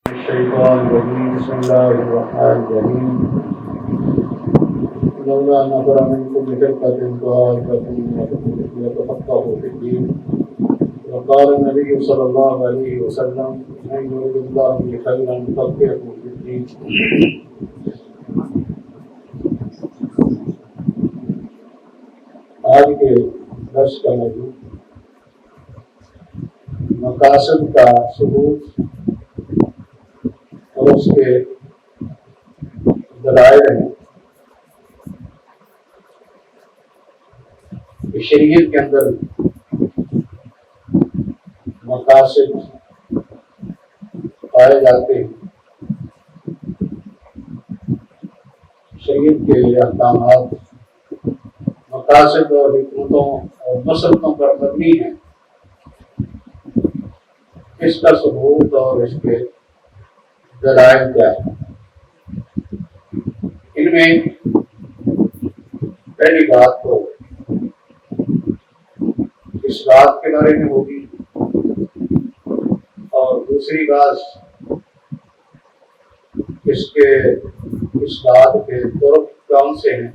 الشيطان الرجيم بسم الله الرحمن الرحيم لولا نفر من كل فرقة طائفة ليتفقهوا في الدين وقال النبي صلى الله عليه وسلم من يرد الله به خيرا يفقهه في الدين. آج کے درس کا موضوع مقاصد کا ثبوت اور اس کے دلائل ہیں. شریعت کے اندر مقاصد پائے جاتے ہیں. شریعت کے احکامات مقاصد اور حکمتوں اور مسلطوں پر مبنی ہیں. اس کا ثبوت اور اس کے دلائل کیا ہے؟ ان میں پہلی بات تو اس بات کے بارے میں ہوگی اور دوسری بات اس بات کے طرق کون سے ہیں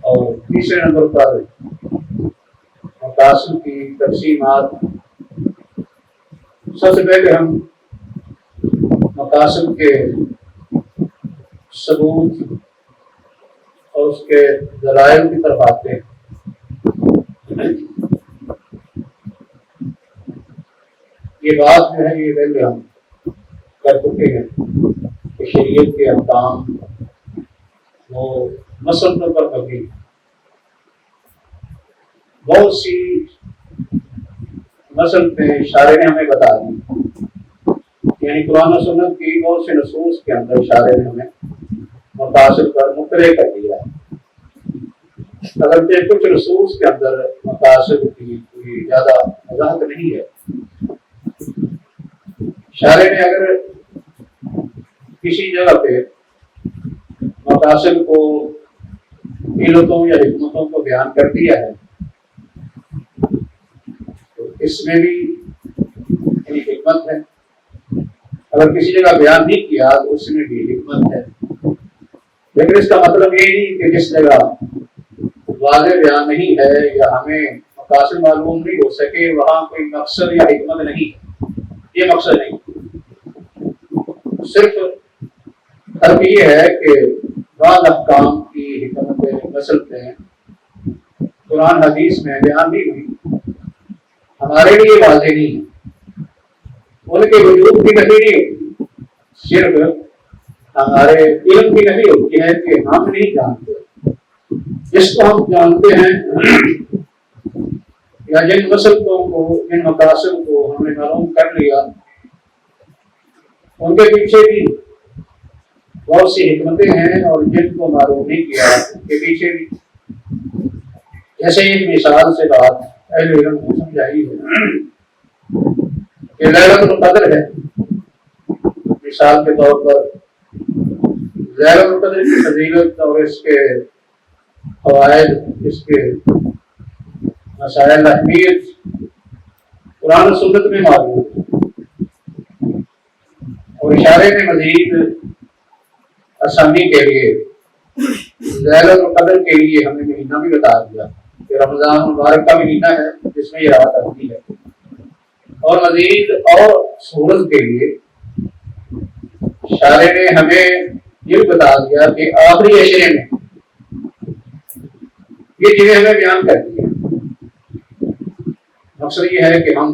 اور تیسرے نمبر پر مقاصد کی تقسیمات. سب سے پہلے ہم مقاصد کے ثبوت اور اس کے دلائل کی طرف آتے ہیں. یہ بات جو ہے یہ پہلے ہم کر چکے ہیں کہ شریعت کے احکام وہ مسلطوں پر مبنی ہیں. بہت سی مسلطیں شارع نے ہمیں بتا دی، یعنی قرآن و سنت کی بہت سے نصوص کے اندر شارع نے ہمیں مقاصد پر مطلع کر دیا ہے. اگرچہ کچھ نصوص کے اندر مقاصد کی کوئی زیادہ وضاحت نہیں ہے. شارع نے اگر کسی جگہ پہ مقاصد کو علتوں یا حکمتوں کو بیان کر دیا ہے تو اس میں بھی حکمت ہے. اگر کسی جگہ بیان نہیں کیا تو اس میں بھی حکمت ہے. لیکن اس کا مطلب یہ نہیں کہ جس جگہ واضح بیان نہیں ہے یا ہمیں مقاصد معلوم نہیں ہو سکے وہاں کوئی مقصد یا حکمت نہیں. یہ مقصد نہیں. صرف فرق یہ ہے کہ بعض احکام کی حکمتیں مسلطیں قرآن حدیث میں بیان نہیں ہوئی، ہمارے لیے واضح نہیں ہے. ان کے وجود کی نفی نہیں ہوتی، صرف ہمارے علم کی نفی ہوتی ہے کہ ہم نہیں جانتے. جس کو ہم جانتے ہیں یا جن مسلطوں کو جن مقاصد کو ہم نے معلوم کر لیا ان کے پیچھے بھی بہت سی حکمتیں ہیں اور جن کو معلوم نہیں کیا ان کے پیچھے بھی. جیسے ایک مثال سے بات اہل علم کو سمجھائی ہے کہ لیلۃ القدر ہے. مثال کے طور پر لیلۃ القدر کی فضیلت اور اس کے فوائد، اس کے مسائل اہمیت قرآن و سنت میں موجود ہے. اور اشارے میں مزید آسانی کے لیے لیلۃ القدر کے لیے ہم نے مہینہ بھی بتا دیا کہ رمضان مبارک کا مہینہ ہے جس میں یہ رات آتی ہے. اور مزید اور سہولت کے لیے اشارے نے ہمیں یہ بتا دیا کہ آخری عشرے میں یہ چیزیں ہمیں بیان کر دی ہیں. مقصد یہ ہے کہ ہم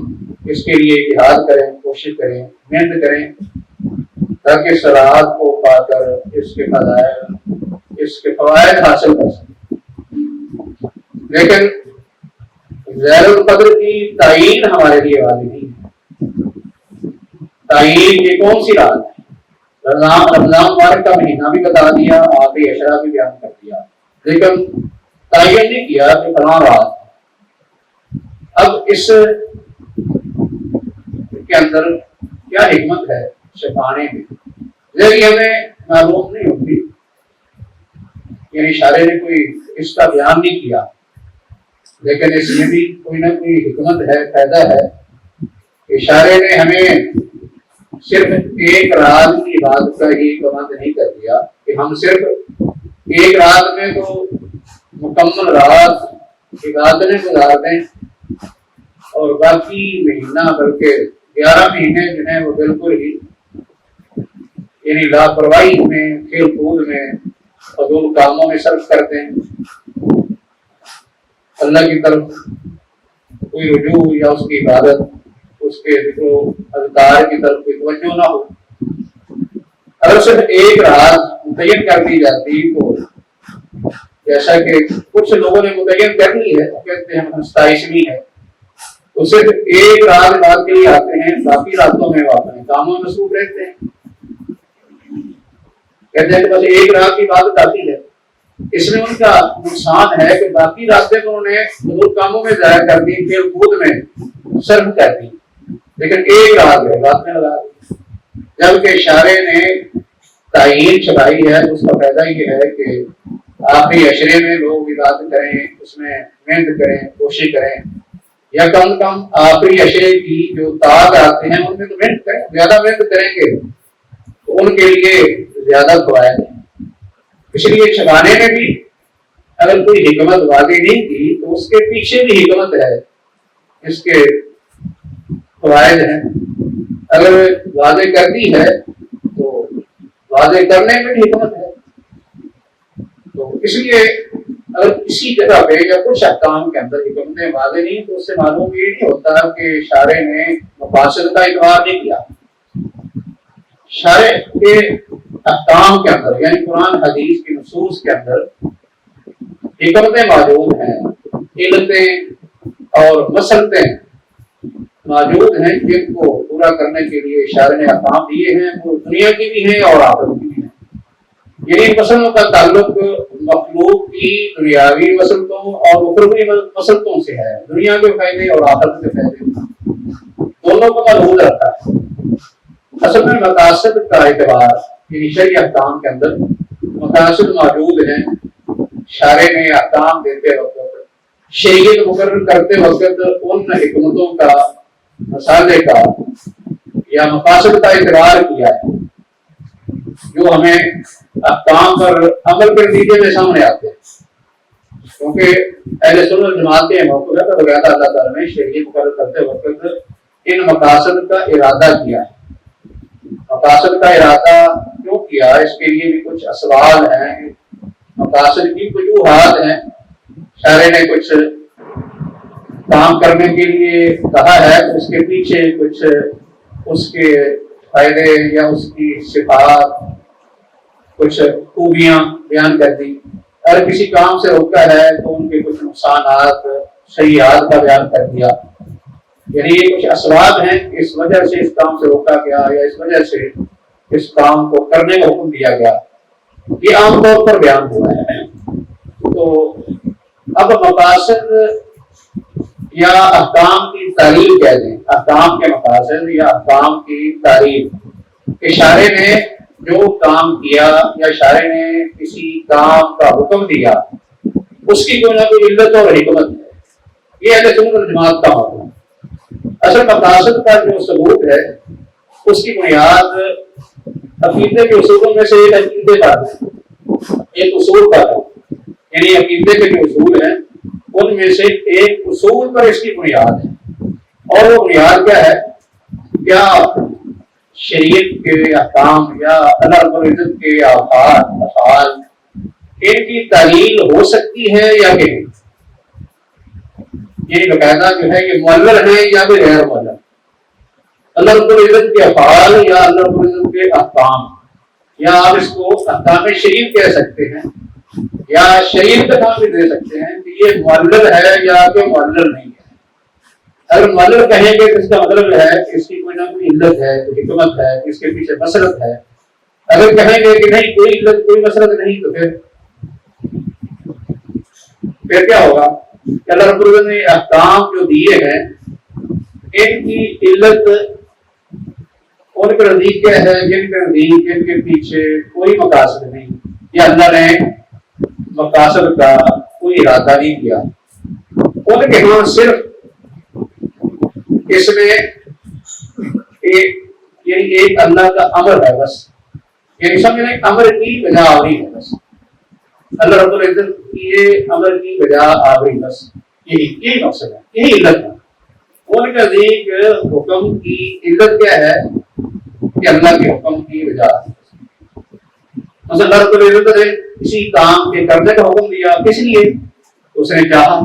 اس کے لیے جہاد کریں، کوشش کریں، محنت کریں تاکہ صراحت کو پا کر اس کے فضائل، اس کے فوائد حاصل کر سکیں. لیکن لیلۃ القدر کی تعین ہمارے لیے واضح نہیں ہے. تعین یہ کون سی رات ہے؟ رمضان مبارک کا مہینہ بھی بتا دیا، آخری عشرہ بھی بیان کر دیا، لیکن تعین نہیں کیا کہ فلاں رات. اب اس کے اندر کیا حکمت ہے چھپانے میں لیکن ہمیں معلوم نہیں ہوتی. یعنی اشارے نے کوئی اس کا بیان نہیں کیا لیکن اس میں بھی کوئی نہ کوئی حکمت ہے، فائدہ ہے. اشارے نے ہمیں صرف ایک رات کی عبادت کا ہی پابند نہیں کر دیا کہ ہم صرف ایک رات میں تو مکمل رات عبادتیں گزار دیں اور باقی مہینہ بلکہ 11 مہینے جو ہیں وہ بالکل ہی یعنی لاپرواہی میں، کھیل کود میں، فضول کاموں میں صرف کرتے ہیں، اللہ کی طرف کوئی رجوع یا اس کی عبادت، اس کے ذکر و اذکار کی طرف کوئی توجہ نہ ہو۔ اگر صرف ایک رات متعین کر دی جاتی تو جیسا کہ کچھ لوگوں نے متعین کر لی ہے، کہتے ہیں 27ویں ہے، تو صرف ایک رات بعد کے لیے آتے ہیں، باقی راتوں میں وہ اپنے کاموں میں مصروف رہتے ہیں، کہتے ہیں کہ بس ایک رات کی عبادت آتی ہے۔ اس میں ان کا نقصان ہے کہ باقی راستے میں انہوں نے فضول کاموں میں ضائع کر دی، کھیل کود میں صرف کر دی، لیکن ایک رات ہے بات میں لگا دی۔ جبکہ شارع نے تعین چلائی ہے، اس کا فائدہ یہ ہے کہ آخری عشرے میں لوگ عبادت کریں، اس میں محنت کریں، کوشش کریں، یا کم کم آخری عشرے کی جو تاج آتے ہیں ان میں تو محنت کریں، زیادہ محنت کریں گے تو ان کے لیے زیادہ فوائد ہیں۔ اس لیے چھپانے میں بھی اگر کوئی حکمت واضح نہیں کی تو اس کے پیچھے بھی حکمت ہے، اس کے فوائد ہیں۔ اگر واضح کر دی ہے تو واضح کرنے میں بھی حکمت ہے۔ تو اس لیے اگر کسی جگہ پہ یا کچھ احکام کے اندر حکمتیں واضح نہیں تو اس سے معلوم یہ نہیں ہوتا کہ شارع نے مقاصد کا اعتبار نہیں کیا۔ شارع کے احکام کے اندر یعنی قرآن حدیث کی نصوص کے اندر حکمتیں موجود ہیں، علتیں اور مسلطیں موجود ہیں، جن کو پورا کرنے کے لیے شارع نے احکام دیے ہیں، وہ دنیا کی بھی ہیں اور آخرت کی بھی ہیں۔ یعنی مسلموں کا تعلق مخلوق کی دنیاوی مسلطوں اور اخروی مسلطوں سے ہے، دنیا کے فائدے اور آخرت کے فائدے دونوں کو محفوظ رکھتا ہے۔ اصل میں مقاصد کا اعتبار یعنی شرعی احکام کے اندر مقاصد موجود ہیں۔ شارع نے احکام دیتے وقت، شریعت مقرر کرتے وقت ان حکمتوں کا، مسالے کا یا مقاصد کا اعتبار کیا ہے جو ہمیں احکام پر عمل کے نتیجے میں سامنے آتے ہیں، کیونکہ اہل سنت والجماعت کے موقف ہے تو بغیر اللہ تعالیٰ نے شریعت مقرر کرتے وقت ان مقاصد کا ارادہ کیا ہے۔ مقاصد کا ارادہ کیوں کیا، اس کے لیے بھی کچھ اسباب ہیں، مقاصد کی وجوہات ہیں۔ شارع نے کچھ کام کرنے کے لیے کہا ہے تو اس کے پیچھے کچھ اس کے فائدے یا اس کی صفات، کچھ خوبیاں بیان کر دی۔ اگر کسی کام سے روکا ہے تو ان کے کچھ نقصانات، سیئات کا بیان کر دیا۔ یعنی یہ کچھ اسباب ہیں، اس وجہ سے اس کام سے روکا گیا یا اس وجہ سے اس کام کو کرنے کا حکم دیا گیا، یہ عام طور پر بیان ہوا ہے۔ تو اب مقاصد یا احکام کی تعریف کہہ دیں، احکام کے مقاصد یا احکام کی تعریف کہ شارع نے جو کام کیا یا شارع نے کسی کام کا حکم دیا اس کی کوئی نہ کوئی علت اور حکمت ہے، یہ اہل سنت والجماعت کا حکم ہے۔ اصل مقاصد کا جو ثبوت ہے اس کی بنیاد عقیدے کے اصولوں میں سے ایک عقیدے پر ہے، ایک اصول پر ہے، یعنی عقیدے کے جو اصول ہیں ان میں سے ایک اصول پر اس کی بنیاد ہے، اور وہ بنیاد کیا ہے؟ کیا شریعت کے احکام یا اللہ رب العزت کے افعال ان کی تعلیل ہو سکتی ہے یا کہ نہیں؟ یعنی باقاعدہ جو ہے یہ معلل ہے یا پھر غیر معلل، اللہ رب العزت کے افعال یا اللہ رب العزت کے احکام، یا آپ اس کو احکام شریف کہہ سکتے ہیں یا شریف کا نام بھی دے سکتے ہیں کہ یہ معلل ہے یا کہ معلل نہیں ہے۔ اگر معلل کہیں گے تو اس کا مطلب ہے کہ اس کی کوئی نہ کوئی علت ہے، کوئی حکمت ہے، اس کے پیچھے مسلط ہے۔ اگر کہیں گے کہ نہیں کوئی علت کوئی مسلط نہیں تو پھر کیا ہوگا کہ اللہ رب العزت نے احکام جو دیے ہیں ان کی علت ان کے نزدیک کیا ہے، جن کے نزدیک جن کے پیچھے کوئی مقاصد نہیں، یا اللہ نے مقاصد کا کوئی ارادہ نہیں کیا، ان کے ہاں صرف اس میں یعنی ایک اللہ کا امر ہے بس، یعنی سمجھنا امر کی بجا آوری ہے بس، اللہ رب العزت کی یہ امر کی بجا آوری بس، یہی مقصد ہے، یہی علت ہے۔ ان کے نزدیک حکم کی علت کیا ہے کہ اللہ کے حکم کی بجا، مثلا اللہ رب العزت نے کسی کام کے کرنے کا حکم دیا، کس لیے؟ اس نے چاہا،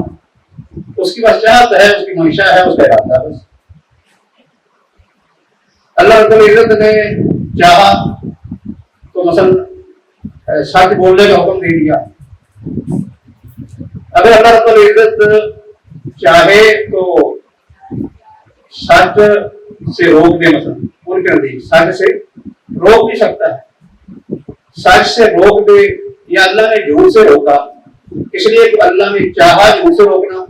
اس کی بس چاہت ہے، اس کی منشا ہے، اس کا ارادہ ہے بس۔ اللہ رب العزت نے چاہا تو مثلا سچ بولنے کا حکم دے دیا، اگر اللہ رب العزت چاہے تو سچ سے روک دے، مثلا ان کے نزدیک سچ سے روک بھی سکتا ہے، سچ سے روک دے، یا اللہ نے جھوٹ سے روکا، اس لیے کہ اللہ نے چاہا جھوٹ سے روکنا،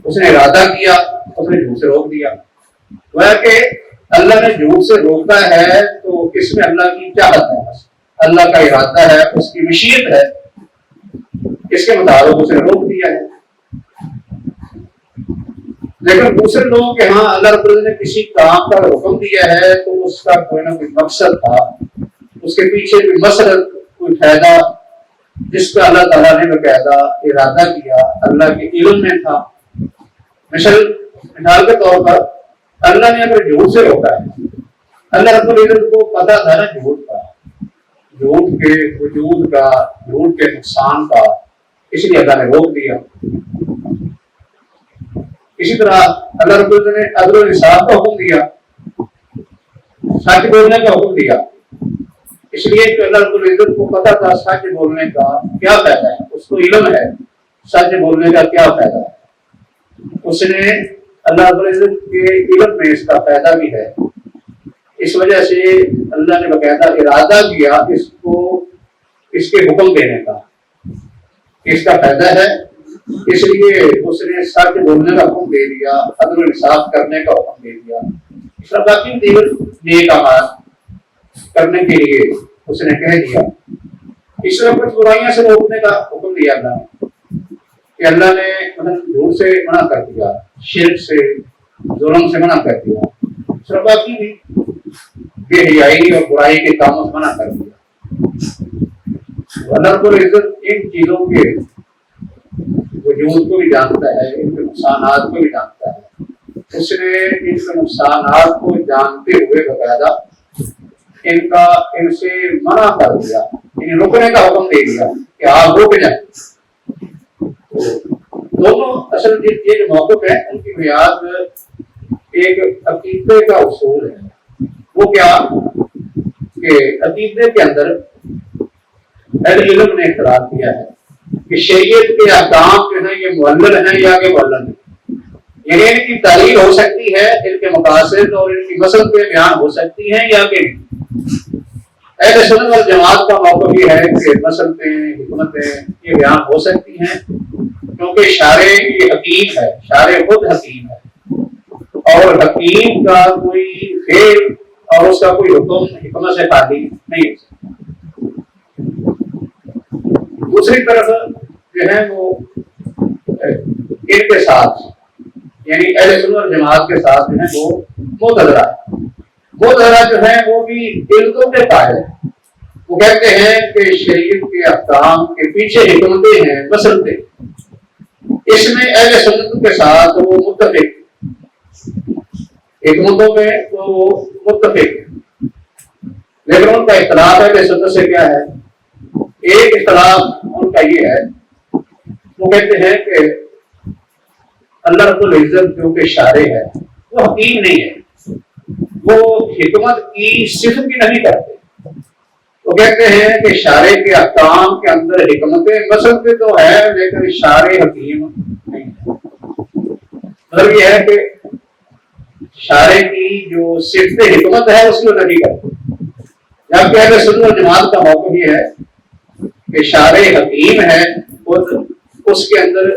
اس نے ارادہ کیا، اس نے جھوٹ سے روک دیا۔ وہ کہ اللہ نے جھوٹ سے روکا ہے تو اس میں اللہ کی چاہت ہے، اللہ کا ارادہ ہے، اس کی مشیت ہے، اس کے مطابق اس نے روک دیا ہے۔ لیکن دوسرے لوگوں کے ہاں اللہ رب العزت نے کسی کام کا حکم دیا ہے تو اس کا کوئی نہ کوئی مقصد تھا، اس کے پیچھے کوئی مسرت، کوئی فائدہ، جس کا اللہ تعالیٰ نے باقاعدہ ارادہ کیا، اللہ کے علم میں تھا۔ مثال کے طور پر اللہ نے اگر جھوٹ سے روکا ہے، اللہ رب العزت کو پتا تھا نا جھوٹ کا، جھوٹ کے وجود کا، جھوٹ کے نقصان کا، اس لیے اللہ نے روک دیا۔ اسی طرح اللہ رب العزت نے عدل و انصاف کا حکم دیا، سچ بولنے کا حکم دیا، اس لیے کہ اللہ رب العزت کو پتا تھا سچ بولنے کا کیا فائدہ ہے، اس کو علم ہے سچ بولنے کا کیا فائدہ ہے، اس نے اللہ رب العزت کے علم میں اس کا فائدہ بھی ہے، اس وجہ سے اللہ نے باقاعدہ ارادہ کیا اس کو، اس کے حکم دینے کا، اس کا فائدہ ہے، اس لیے اس نے سچ بولنے کا حکم دے دیا، عدل و انصاف کرنے کا حکم دے دیا، اس طرح باقی دیگر نیک اعمال کرنے کے لیے اس نے کہہ دیا۔ اس طرح کچھ برائیاں سے روکنے کا حکم دیا اللہ نے، کہ اللہ نے مطلب جھوٹ سے منع کر دیا، شرک سے، ظلم سے منع کر دیا، اس طرح باقی بھی بے حیائی اور برائی کے کاموں سے منع کر دیا۔ اللہ رب العزت ان چیزوں کے وجود کو بھی جانتا ہے، ان کے نقصانات کو بھی جانتا ہے، اس نے ان کے نقصانات کو جانتے ہوئے باقاعدہ ان سے منع کر دیا، انہیں روکنے کا حکم دے دیا کہ آپ روک جائیں۔ دونوں اصل یہ جو موقف ہے ان کی بنیاد ایک عقیدے کا اصول ہے، وہ کیا کہ عقیدے کے اندر اہل علم نے اختلاف کیا ہے کہ شریعت کے احکام جو ہیں یہ معلل ہیں یا کہ معلل ہیں، یعنی ان کی تعلیل ہو سکتی ہے، ان کے مقاصد اور ان کی مسل پہ بیان ہو سکتی ہیں یا کہ نہیں۔ اہل سنت والجماعت کا موقف یہ ہے کہ مسلطیں، حکمتیں یہ بیان ہو سکتی ہیں کیونکہ شارع یہ حکیم ہے، شارع خود حکیم ہے، اور حکیم کا کوئی فعل اور اس کا کوئی حکم حکمت سے خالی نہیں ہو سکتا۔ دوسری طرف جو ہے وہ ان کے ساتھ یعنی اہل سنت والجماعت کے ساتھ جو ہے وہ معتزلہ ہے، معتزلہ جو ہے وہ بھی علتوں کے قائل ہیں، وہ کہتے ہیں کہ شریعت کے احکام کے پیچھے حکمتیں ہیں، مسلطیں، اس میں اہل سنت کے ساتھ وہ متفق، حکمتوں میں وہ متفق، لیکن ان کا اختلاف اہل سنت سے کیا ہے؟ ایک اختلاف ان کا یہ ہے، وہ کہتے ہیں کہ اللہ رب العزت جو کہ شارع ہے وہ حکیم نہیں ہے، وہ حکمت کی صفت بھی نہیں کرتے، وہ کہتے ہیں کہ شارع کے احکام کے اندر حکمتیں مسلطیں تو ہے لیکن شارع حکیم نہیں ہے۔ مطلب یہ ہے کہ شارع کی جو صفت حکمت ہے اس کو نہیں کرتے، جبکہ اہل سنت والجماعت کا موقف یہ ہے کہ شارع حکیم ہے، خود اس کے اندر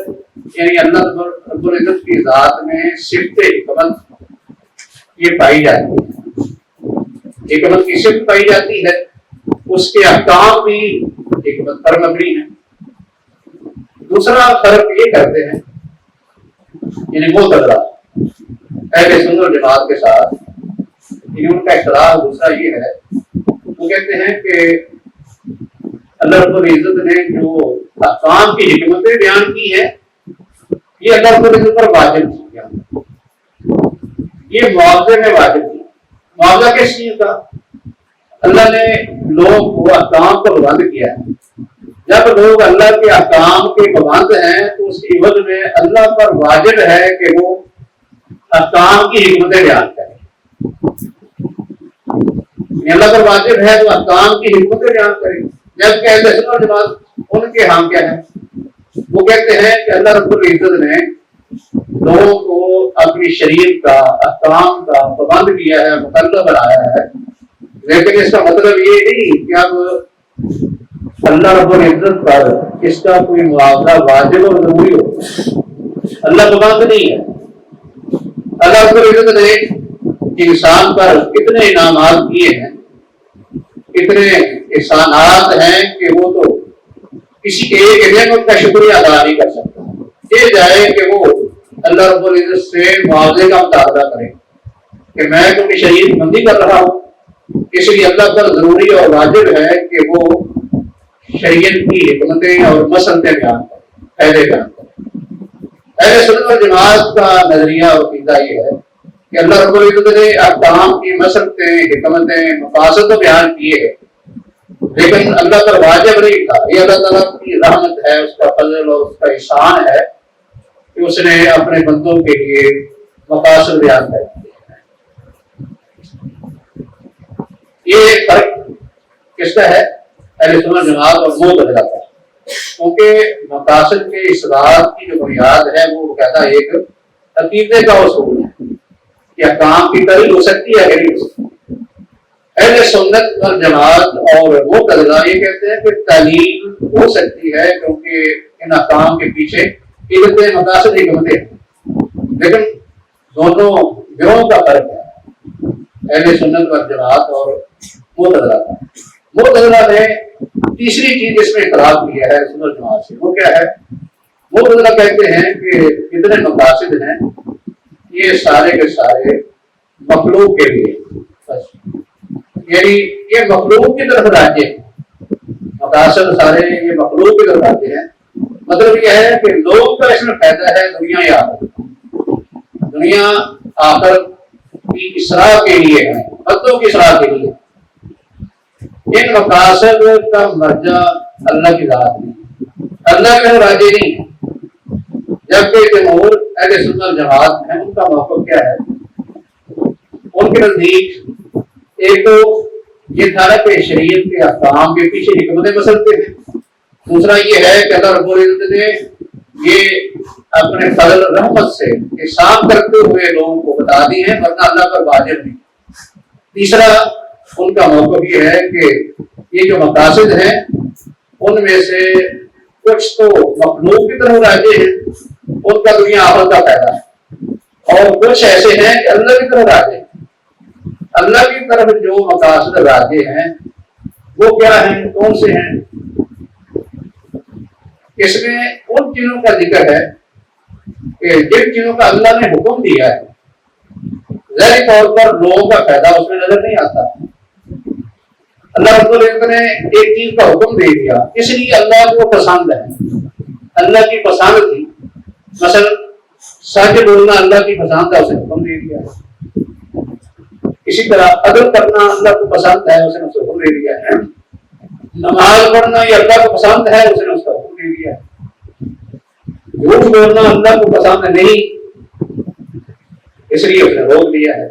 یعنی اللہ رب العزت کی ذات میں صفت حکمت یہ پائی جاتی ہے، حکمت کی صفت پائی جاتی ہے، اس کے احکام بھی حکمت پر مبنی ہے۔ دوسرا فرق یہ کرتے ہیں یعنی معتزلہ اہل سنت والجماعت کے ساتھ ان کا اختلاف دوسرا یہ ہے، وہ کہتے ہیں کہ اللہ رب العزت نے جو احکام کی حکمتیں بیان کی ہیں یہ اللہ رب العزت پر واجب کیا، یہ معاوضے میں واجب کیا۔ معاوضہ کس چیز کا؟ اللہ نے لوگ کو احکام پر پابند کیا ہے، جب لوگ اللہ کے احکام کے پابند ہیں تو اس کی عوض میں اللہ پر واجب ہے کہ وہ احکام کی حکمتیں بیان کریں۔ اللہ پر واجب ہے تو احکام کی حکمتیں بیان کریں، جبکہ اہل سنت والجماعت ان کے ہاں کیا ہے، وہ کہتے ہیں کہ اللہ رب العزت نے لوگوں کو اپنی شریعت کا احکام کا پابند کیا ہے، مکلف بنایا ہے، لیکن اس کا مطلب یہ نہیں کہ اب اللہ رب العزت پر اس کا کوئی معاوضہ واجب اور ضروری ہو، اللہ پابند نہیں ہے۔ اللہ رب العزت نے انسان پر کتنے انعامات کیے ہیں، اتنے احسانات ہیں کہ وہ تو کسی ایک نعمت کا شکریہ ادا نہیں کر سکتا، یہ جائے کہ وہ اللہ رب العزت سے معاوضے کا مطالبہ کرے کہ میں کیونکہ شریعت بندی کر رہا ہوں، اس لیے اللہ پر ضروری اور واجب ہے کہ وہ شریعت کی حکمتیں اور مسلطیں بیان کریں، فائدے بیان کریں۔ اہل سنت والجماعت کا نظریہ اور عقیدہ یہ ہے کہ اللہ رب العزت نے احکام کی مسلطیں، حکمتیں، مقاصد تو بیان کیے ہیں، لیکن اللہ پر واجب نہیں تھا۔ یہ اللہ تعالیٰ کی رحمت ہے، اس کا فضل اور اس کا احسان ہے کہ اس نے اپنے بندوں کے لیے مقاصد بیان کر دیے۔ یہ فرق کس کا ہے؟ اہل سنت جماعت اور معتزلہ کا، کیونکہ مقاصد کے اصلاحات کی جو بنیاد ہے وہ کہتا ہے ایک عقیدے کا اصول ہے کہ کام کی تعریف ہو سکتی ہے کہ نہیں ہو سکتی۔ اہل سنت والجماعت اور معتزلہ یہ کہتے ہیں کہ تعلیم ہو سکتی ہے کیونکہ ان احکام کے پیچھے علتیں، مقاصد، حکمتیں ہیں، لیکن دونوں گروہوں کا فرق ہے، اہل سنت والجماعت اور معتزلہ کا۔ معتزلہ نے تیسری چیز اس میں اختلاف کیا ہے سنت جماعت سے، وہ کیا ہے؟ معتزلہ کہتے ہیں کہ جتنے مقاصد ہیں یہ سارے کے سارے مخلوق کے لیے، بس یعنی یہ مخلوق کی طرف راجع ہے، مقاصد سارے یہ مخلوق کی طرف راجع ہیں۔ مطلب یہ ہے کہ لوگ کا اس میں فائدہ ہے دنیا یا آخرت، دنیا آخرت کی اصلاح کے لیے ہے، بندوں کی اصلاح کے لیے۔ ان مقاصد کا مرجع اللہ کی ذات نہیں، اللہ کے راجع نہیں ہے، جبکہ جمہور اہل سنت والجماعت ہیں ان کا موقف کیا ہے؟ ان کے نزدیک ایک تو یہ تھا کہ شریعت کے احکام کے پیچھے حکمتیں مسلطیں ہیں، دوسرا یہ ہے کہ اللہ رب العزت نے یہ اپنے فضل رحمت سے احسان کرتے ہوئے لوگوں کو بتا دی ہیں، ورنہ اللہ پر واجب نہیں۔ تیسرا ان کا موقف یہ ہے کہ یہ جو مقاصد ہیں ان میں سے کچھ تو مخلوق کی طرف راجع ہیں، ان کا دنیا آخرت کا فائدہ ہے، اور کچھ ایسے ہیں کہ اللہ کی طرف راجع ہیں۔ اللہ کی طرف جو مقاصد راجع ہیں وہ کیا ہیں، کون سے ہیں؟ اس میں ان چیزوں کا ذکر ہے کہ جن چیزوں کا اللہ نے حکم دیا ہے، ظاہری طور پر لوگوں کا فائدہ اس میں نظر نہیں آتا۔ اللہ رب العزت نے ایک چیز کا حکم دے دیا، اس لیے اللہ کو پسند ہے، اللہ کی پسند تھی، مثلا سچ بولنا اللہ کی پسند ہے، اسے حکم دے دیا۔ اسی طرح عدل کرنا اللہ کو پسند ہے، اس نے حکم دے دیا ہے۔ نماز پڑھنا یہ اللہ کو پسند ہے، اس نے اس کا حکم دے دیا ہے۔ جھوٹ بولنا اللہ کو پسند نہیں، اس لیے اس نے روک دیا ہے۔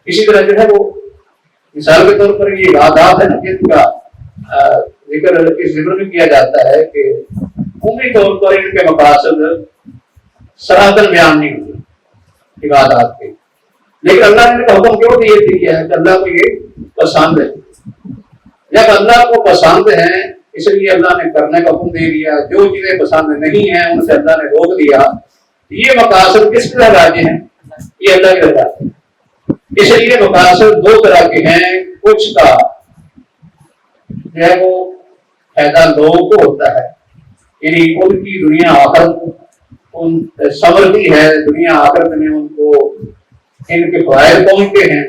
اسی طرح جو ہے وہ مثال کے طور پر یہ عادات ہے جن کا ذکر اس ذکر میں کیا جاتا ہے کہ عمومی طور پر ان کے مقاصد سراہتاً بیان نہیں ہوتے عبادات کے، لیکن اللہ نے حکم کیوں دیا ہے کہ اللہ کو یہ پسند ہے۔ جب اللہ کو پسند ہے اس لیے اللہ نے کرنے کا حکم دے دیا، جو چیزیں پسند نہیں ہیں ان سے اللہ نے روک دیا۔ یہ مقاصد کس طرح راجع ہیں؟ یہ اللہ کی رضا ہے۔ اس لیے مقاصد دو طرح کے ہیں، کچھ کا جو ہے وہ فائدہ لوگوں کو ہوتا ہے، یعنی ان کی دنیا آخرت ان سنورتی ہے، دنیا آخرت میں ان کو ان کے فوائد پہنچتے ہیں،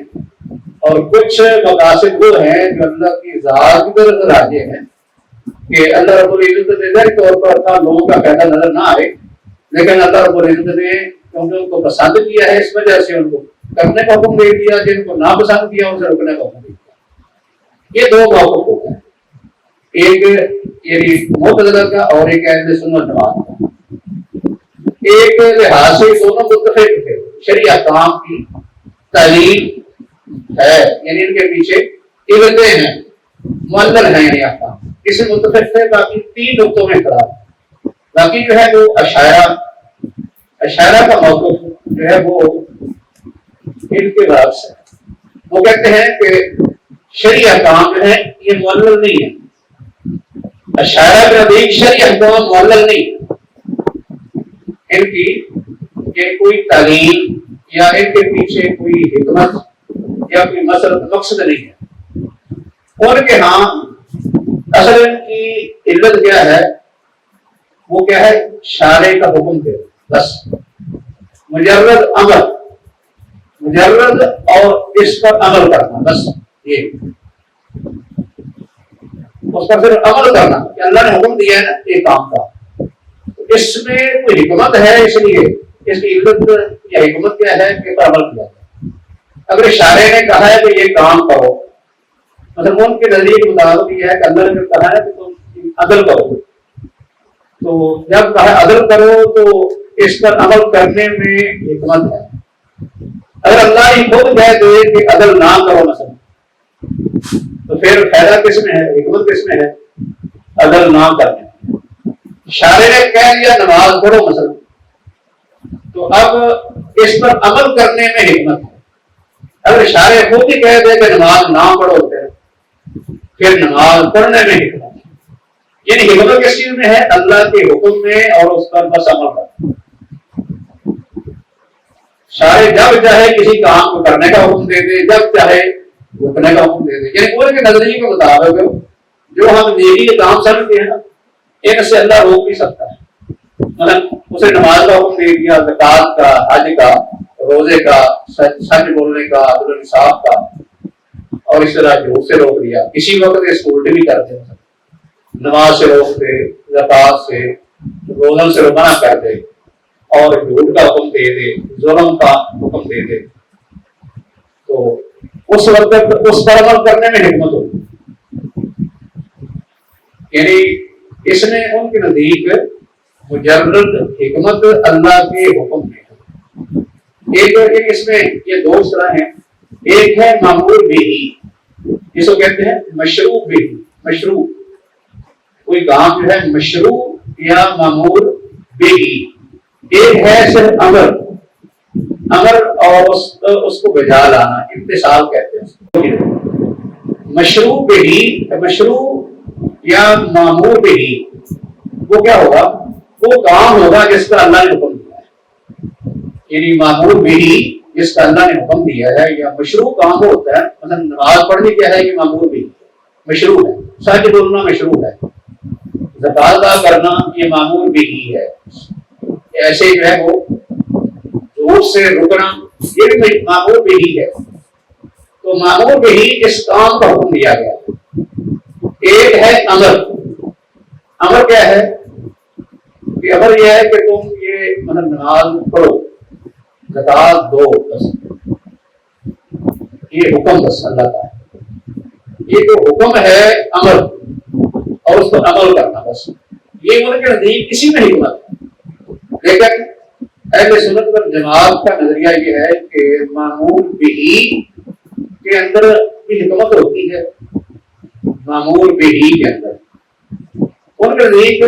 اور کچھ مقاصد وہ ہیں جو اللہ کی ذات کی طرف راجع ہیں کہ اللہ رب العزت نے ظاہری طور پر تھا لوگوں کا فائدہ نظر نہ آئے، لیکن اللہ رب العزت نے کیونکہ ان کو پسند کیا ہے اس وجہ سے ان کو کرنے کا حکم دے دیا، جن کو ناپسند کیا ان سے رکنے کا حکم دے دیا۔ یہ دو موقف ہو گئے، ایک یعنی معتزلہ کا اور ایک اہل سنت جماعت کا۔ ایک لحاظ سے دونوں متفق تھے، شرعی احکام کی تعلیم ہے، یعنی ان کے پیچھے علتیں ہیں، معلل ہیں یعنی احکام، اس سے متفق تھے۔ باقی تین نقطوں میں اختلاف، باقی جو ہے وہ اشاعرہ کا موقف جو ہے وہ ان کے بعد سے وہ کہتے ہیں کہ شرعی احکام جو ہے یہ معلل نہیں ہے، اشاعرہ کے نزدیک شرعی احکام معلل نہیں ہے، ان کی کہ کوئی تعلیم یا ان کے پیچھے کوئی حکمت یا کوئی مقصد نہیں ہے۔ ان کے ہاں اصل ان کی علت کیا ہے، وہ کیا ہے، شارع کا حکم دے بس، مجرد عمل، مجرد اور اس پر عمل کرنا، بس یہ اس پر صرف عمل کرنا کہ اللہ نے حکم دیا ہے نا ایک کام کا، اس میں کوئی حکمت ہے، اس لیے اس کی علت یا حکمت کیا ہے کہ پر عمل کیا جائے۔ اگر شارع نے کہا ہے کہ یہ کام کرو، مطلب ان کے نظریے کے مطابق یہ ہے کہ اللہ نے کہا ہے کہ تم عدل کرو، تو جب کہا عدل کرو تو اس پر عمل کرنے میں حکمت ہے۔ اگر اللہ ہی خود کہہ دے کہ عدل نہ کرو مثلا، تو پھر فائدہ کس میں ہے، حکمت کس میں ہے، عدل نہ کرنے میں۔ شارع نے کہہ دیا نماز پڑھو مثلا، تو اب اس پر عمل کرنے میں حکمت ہے۔ اگر شارع خود ہی کہہ دے کہ نماز نہ پڑھو، پھر نماز پڑھنے میں حکمت ہے۔ یعنی حکمت کس چیز میں ہے، اللہ کے حکم میں اور اس پر بس عمل کرنا۔ شارع جب چاہے کسی کام کو کرنے کا حکم دے دے، جب چاہے رکنے کا حکم دے دے، یعنی پورے کے نظریے کے مطابق جو ہم نیکی کے کام سمجھتے ہیں نا، ان سے اللہ روک بھی سکتا ہے۔ مطلب اسے نماز کا حکم دے دیا، زکوٰۃ کا، حج کا، روزے کا، سچ بولنے کا، عدل انصاف کا، اور اس طرح جھوٹ سے روک دیا۔ کسی وقت اس کو الٹے بھی کرتے ہیں، نماز سے روک دے، زکوٰۃ سے، روزوں سے منع کر دے، اور جھوٹ کا حکم دے دے، ظلم کا حکم دے دے، تو اس وقت اس پر عمل کرنے میں حکمت ہوگی۔ یعنی اس نے ان کے نزدیک مجرد حکمت اللہ کے حکم میں ہے۔ ایک اس میں یہ دو طرح ہیں، ایک ہے معمول بہی، جس کو کہتے ہیں مشروع بہی، مشروع کوئی کام جو ہے مشروع یا معمول بہی، ایک ہے صرف امر اور اس کو بجا لانا، امتثال کہتے ہیں۔ مشروع بہی، مشروع یا معمول بہی وہ کیا ہوگا، وہ کام ہوگا جس کا اللہ نے حکم دیا ہے، یعنی معمول بہی جس کا اللہ نے حکم دیا ہے، یا مشروع کام ہوتا ہے، مثلا نماز پڑھنی کیا ہے، یہ معمول بہی مشروع ہے، سچ بولنا مشروع ہے، زکوٰۃ ادا کرنا یہ معمول بہی ہے، ایسے جو ہے وہ جھوٹ سے رکنا یہ بھی معمول بہی ہے۔ تو معمول بہی اس کام کا حکم دیا گیا۔ ایک ہے امر کیا ہے کہ امر یہ ہے کہ تم یہ مطلب نماز پڑھو، زکوٰۃ دو، بس یہ حکم بس اللہ کا ہے، یہ جو حکم ہے امر اور اس پر عمل کرنا، بس یہ ان کے نزدیک کسی میں حکمت ہے۔ لیکن اہل سنت والجماعت کا نظریہ یہ ہے کہ معمول بہی کے اندر بھی حکمت ہوتی ہے، معمول بہی کے اندر ان کے نزدیک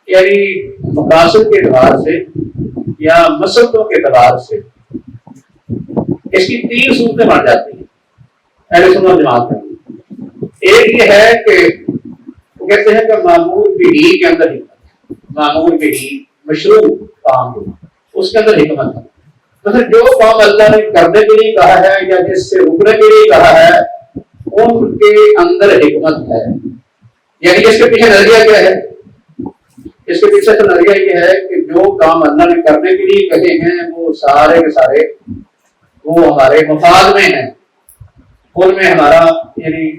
یعنی مقاصد کے اعتبار سے یا مقصدوں کے اعتبار سے اس کی تین صورتیں بن جاتی ہیں اہل سنت والجماعت میں۔ ایک یہ ہے کہ وہ کہتے ہیں کہ معمول بہی کے اندر حکمت، معمول بہی مشروع کام ہو اس کے اندر حکمت ہے، مطلب جو کام اللہ نے کرنے کے لیے کہا ہے یا جس سے رکنے کے لیے کہا ہے ان کے اندر حکمت ہے۔ یعنی اس کے پیچھے نظریہ کیا ہے اس کے پیچھے تو نظریہ یہ ہے کہ جو کام اللہ نے کرنے کے لیے کہے ہیں وہ سارے کے سارے وہ ہمارے مفاد میں ہیں، ان میں ہمارا یعنی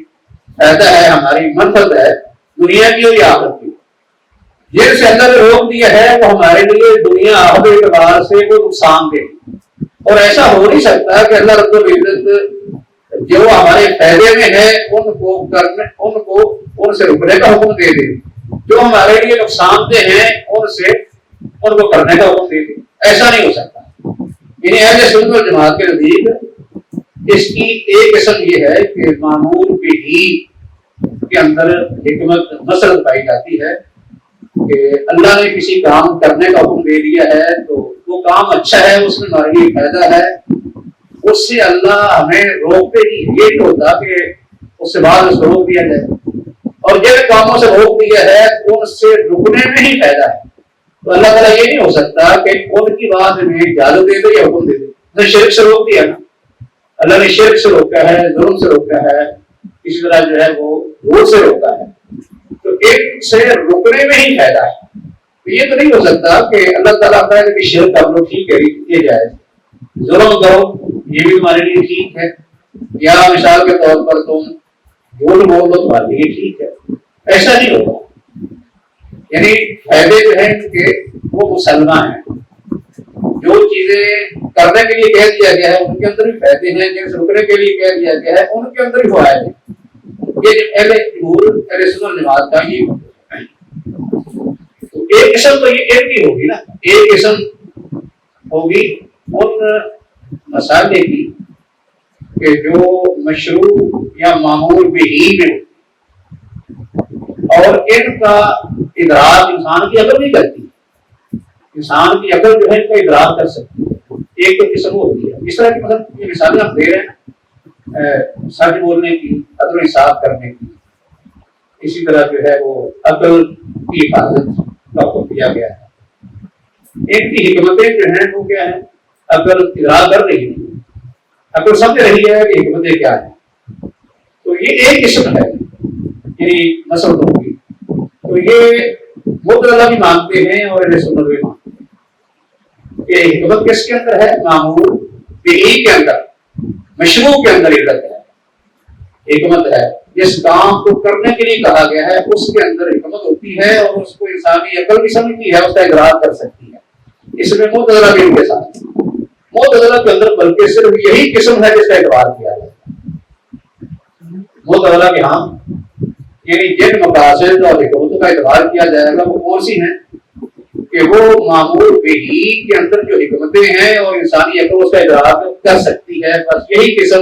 فائدہ ہے، ہماری منفعت ہے دنیا کی اور آخرت کی۔ جن سے اللہ نے روک دیا ہے وہ ہمارے لیے دنیا آخرت کے اعتبار سے وہ نقصان دہ، اور ایسا ہو نہیں سکتا کہ اللہ رب العزت جو ہمارے فائدے میں ہے ان سے رکنے کا حکم دے دے، جو ہمارے لیے نقصان دہ ہیں ان کو کرنے کا حکم دے دے، ایسا نہیں ہو سکتا۔ یعنی اہل سنت والجماعت کے نزدیک اس کی ایک قسم یہ ہے کہ معمول بھی کے اندر حکمت مسلط پائی جاتی ہے کہ اللہ نے کسی کام کرنے کا حکم دے دیا ہے تو وہ کام اچھا ہے، اس میں ہمارے لیے فائدہ ہے، اس سے اللہ ہمیں روکتے ہی یہ نہیں ہوتا کہ اس سے بعد اس کو روک دیا جائے، اور جن کاموں سے روک دیا ہے ان سے رکنے میں ہی فائدہ ہے۔ تو اللہ تعالیٰ یہ نہیں ہو سکتا کہ ان کی بات میں اجازت دے دے یا حکم دے دے۔ شرک سے روک دیا نا، اللہ نے شرک سے روکا ہے، ظلم سے روکا ہے، اسی طرح جو ہے وہ روح سے روکا ہے، تو ایک سے رکنے میں ہی فائدہ ہے۔ تو یہ تو نہیں ہو سکتا کہ اللہ تعالیٰ کہے کہ شرک کر لو، ٹھیک ہے یہ جائز، ظلم کرو یہ بھی تمہارے لیے ٹھیک ہے، یا مثال کے طور پر تم جھوٹ بول دو تمہارے لیے ٹھیک ہے، ایسا نہیں ہوگا۔ یعنی فائدے جو ہیں کہ وہ مسلمہ ہیں، جو چیزیں کرنے کے لیے کہہ دیا گیا ہے ان کے اندر بھی فائدے ہیں، جن سے رکنے کے لیے کہہ دیا گیا ہے ان کے اندر بھی فوائد ہیں۔ یہ اہل سنت والجماعت کا یہ ہے۔ تو ایک قسم تو یہ ایک ہی ہوگی نا، ایک قسم ہوگی ان مسائل کی کہ جو مشروع یا معمول بھی میں اور ان کا ادراک انسان کی عقل نہیں کرتی، انسان کی عقل جو ہے ان کا ادراک کر سکتی ہے۔ ایک تو قسم ہوتی ہے، اس طرح کی مطلب یہ مثالیں ہم دے رہے ہیں سچ بولنے کی، عدل و انصاف کرنے کی، اسی طرح جو ہے وہ عقل کی حفاظت کا حکم دیا گیا ہے۔ ان کی حکمتیں جو ہیں وہ کیا ہیں، عقل ادراک کر رہی ہے، عقل سمجھ رہی ہے کہ حکمتیں کیا ہیں، تو یہ ایک قسم ہے، یعنی مسل ہوگی۔ تو یہ معتزلہ بھی مانتے ہیں اور اہل سنت بھی مانتے ہیں کہ حکمت کس کے اندر ہے، معمول بھی کے اندر، مشروع کے اندر علت ہے، حکمت ہے، جس کام کو کرنے کے لیے کہا گیا ہے اس کے اندر حکمت ہوتی ہے اور اس کو انسانی عقل بھی سمجھتی ہے، اس کا ادراک کر سکتی ہے۔ اس میں معتزلہ بھی ان کے ساتھ، معتزلہ کے اندر بلکہ صرف یہی قسم ہے جس کا اعتبار کیا جائے۔ معتزلہ کے ہاں یعنی جن مقاصد اور حکمتوں کا اعتبار کیا جائے گا وہ کون سی ہیں کہ وہ معمول بھی کے اندر جو حکمتیں ہیں اور انسانی عقل اس کا ادراک کر سکتی ہے، بس یہی قسم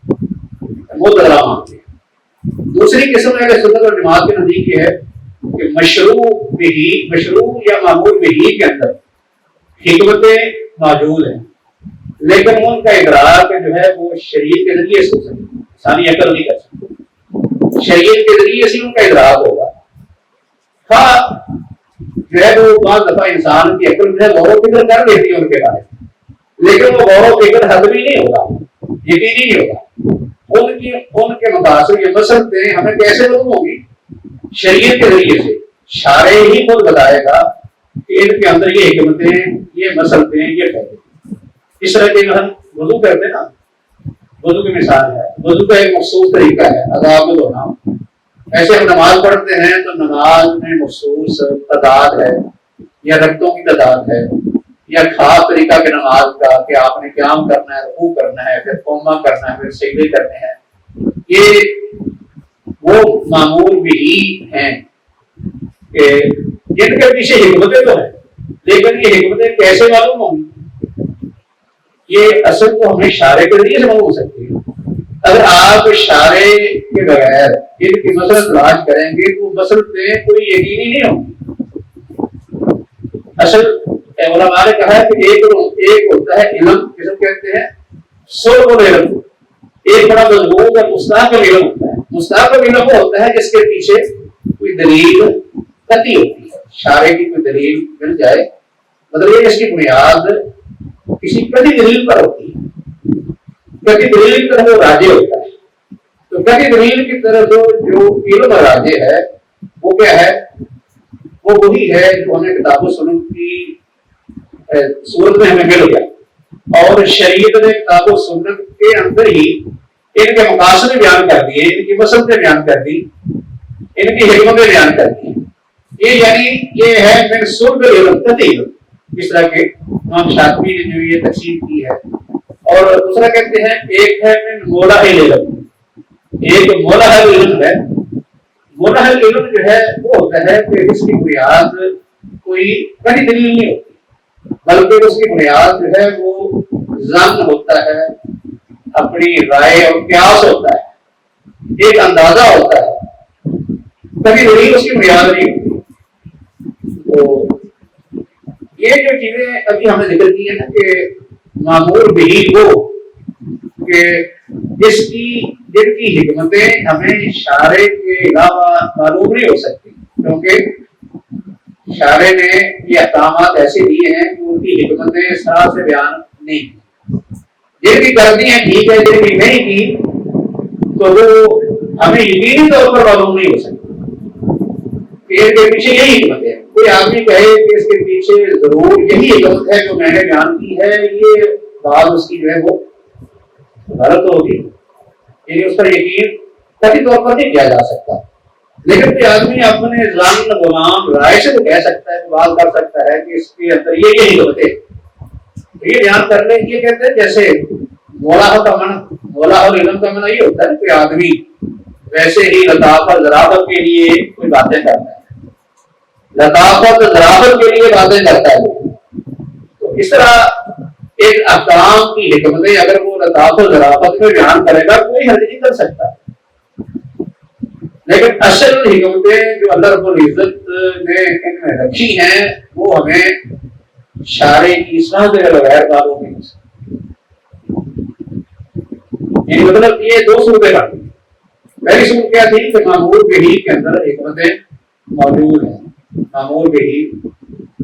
معتزلہ مانتے ہیں۔ دوسری قسم اہل سنت والجماعت کے نزدیک یہ ہے کہ مشروع یا معمول بھی کے اندر حکمتیں موجود ہیں، لیکن ان کا ادراک جو ہے وہ شریعت کے ذریعے سے ہو سکتا ہے، انسانی عقل نہیں کر سکتی، شریعت کے ذریعے سے ان کا ادراک ہوگا۔ ہاں جو ہے وہ بعض دفعہ انسان کی عقل جو ہے غور و فکر کر لیتی ہے ان کے بارے میں، لیکن وہ غور و فکر حتمی نہیں ہوگا، یقینی نہیں ہوگا۔ ان کے مقاصد یہ مسلطیں ہمیں کیسے معلوم ہوگی؟ شریعت کے ذریعے سے، شارع ہی خود بتائے گا کہ ان کے اندر یہ حکمتیں، یہ مسلطیں، یہ فائدے۔ اس طرح کے ہم وضو کرتے ہیں نا، وضو کی مثال ہے، وضو کا ایک مخصوص طریقہ ہے عذاب دھونا۔ ایسے ہم نماز پڑھتے ہیں تو نماز میں مخصوص تعداد ہے یا رکعتوں کی تعداد ہے یا خاص طریقہ کے نماز کا کہ آپ نے قیام کرنا ہے، رکوع کرنا ہے، پھر قوما کرنا ہے، پھر سجدے کرنے ہیں۔ یہ وہ معمول بھی ہیں کہ جن کے پیچھے حکمتیں تو ہیں، لیکن یہ حکمتیں کیسے معلوم ہوں گی؟ یہ اصل تو ہمیں شارع کے ذریعے سے معلوم ہو سکتی ہے۔ اگر آپ شارع کے بغیر ان کی مسئلہ تلاش کریں گے تو مسئلہ پہ کوئی یقینی نہیں ہوگی۔ اصل علماء نے کہا ہے کہ ایک ہوتا ہے علم، جسے کہتے ہیں سلب العلم، ایک بڑا مضبوط اور مستحکم علم ہوتا ہے۔ مستحکم علم وہ ہوتا ہے جس کے پیچھے کوئی دلیل قطعی ہوتی ہے، شارع کی کوئی دلیل مل جائے، مطلب یہ اس کی بنیاد کسی قطعی دلیل پر ہوتی ہے، قطعی دلیل کی طرف وہ راجع ہوتا ہے۔ تو قطعی دلیل کی طرف جو علم راجع ہے وہ کیا ہے؟ وہ وہی ہے جو ہمیں کتاب و سنت کی صورت میں ہمیں مل گیا، اور شریعت نے کتاب و سنت کے اندر ہی ان کے مقاصد بیان کر دیے، ان کی مسلطیں بیان کر دی، ان کی حکمتیں بیان کر دی۔ یہ یعنی یہ ہے من صلب العلم تدین، اس طرح کے امام شاطبی نے جو یہ تقسیم کی ہے۔ اور دوسرا کہتے ہیں ایک ہے من مولع العلم، ایک مولع العلم ہے۔ مولع العلم جو ہے وہ ہوتا ہے کہ اس کی بنیاد کوئی کڑی دلیل نہیں ہوتی، بلکہ اس کی بنیاد جو ہے وہ ظن ہوتا ہے، اپنی رائے اور قیاس ہوتا ہے، ایک اندازہ ہوتا ہے، کبھی دلیل اس کی بنیاد نہیں ہوتی۔ تو یہ جو چیزیں ابھی ہم نے ذکر کی ہے نا کہ معمول بھی ہو کہ جس کی جن کی حکمتیں ہمیں شارع کے علاوہ معلوم نہیں ہو سکتی، کیونکہ شارع نے یہ احکامات ایسے دیے ہیں کہ ان کی حکمتیں سرا سے بیان نہیں کی، جن کی کرتی ہیں ٹھیک ہے، جن کی نہیں کی تو وہ ہمیں یقینی طور پر معلوم نہیں ہو سکتی کہ ان کے پیچھے یہی حکمت ہے۔ کوئی آدمی کہے کہ اس کے پیچھے ضرور یہی حکمت ہے جو میں نے بیان کی ہے، یہ بات اس کی جو ہے وہ غلط ہوگی، یعنی اس پر یقین قطعی طور پر نہیں کیا جا سکتا۔ لیکن کوئی آدمی اپنے ظن گمان رائے سے تو کہہ سکتا ہے، بات کر سکتا ہے کہ اس کے اندر یہ حکمت ہے، یہ بیان کر لیں۔ یہ کہتے ہیں جیسے مولا کا من، مولا اور علم کا من یہ ہوتا ہے کوئی آدمی ویسے ہی لطافت ذرافت کے لیے کوئی باتیں کرتا ہے، لطافت ذرافت کے لیے باتیں کرتا ہے، تو اس طرح ایک احکام کی حکمتیں اگر وہ لطافت ذرافت میں بیان کرے گا کوئی حل نہیں کر سکتا۔ لیکن اصل حکمتیں جو اللہ رب العزت نے ان میں رکھی ہیں وہ ہمیں شارع کی اصلاح کے بغیر معلوم نہیں ہو سکتی۔ یعنی مطلب یہ دو صورتیں بنتی ہیں۔ پہلی صورت کیا تھی کہ معمول بہی کے اندر حکمتیں موجود ہیں، معمول بہی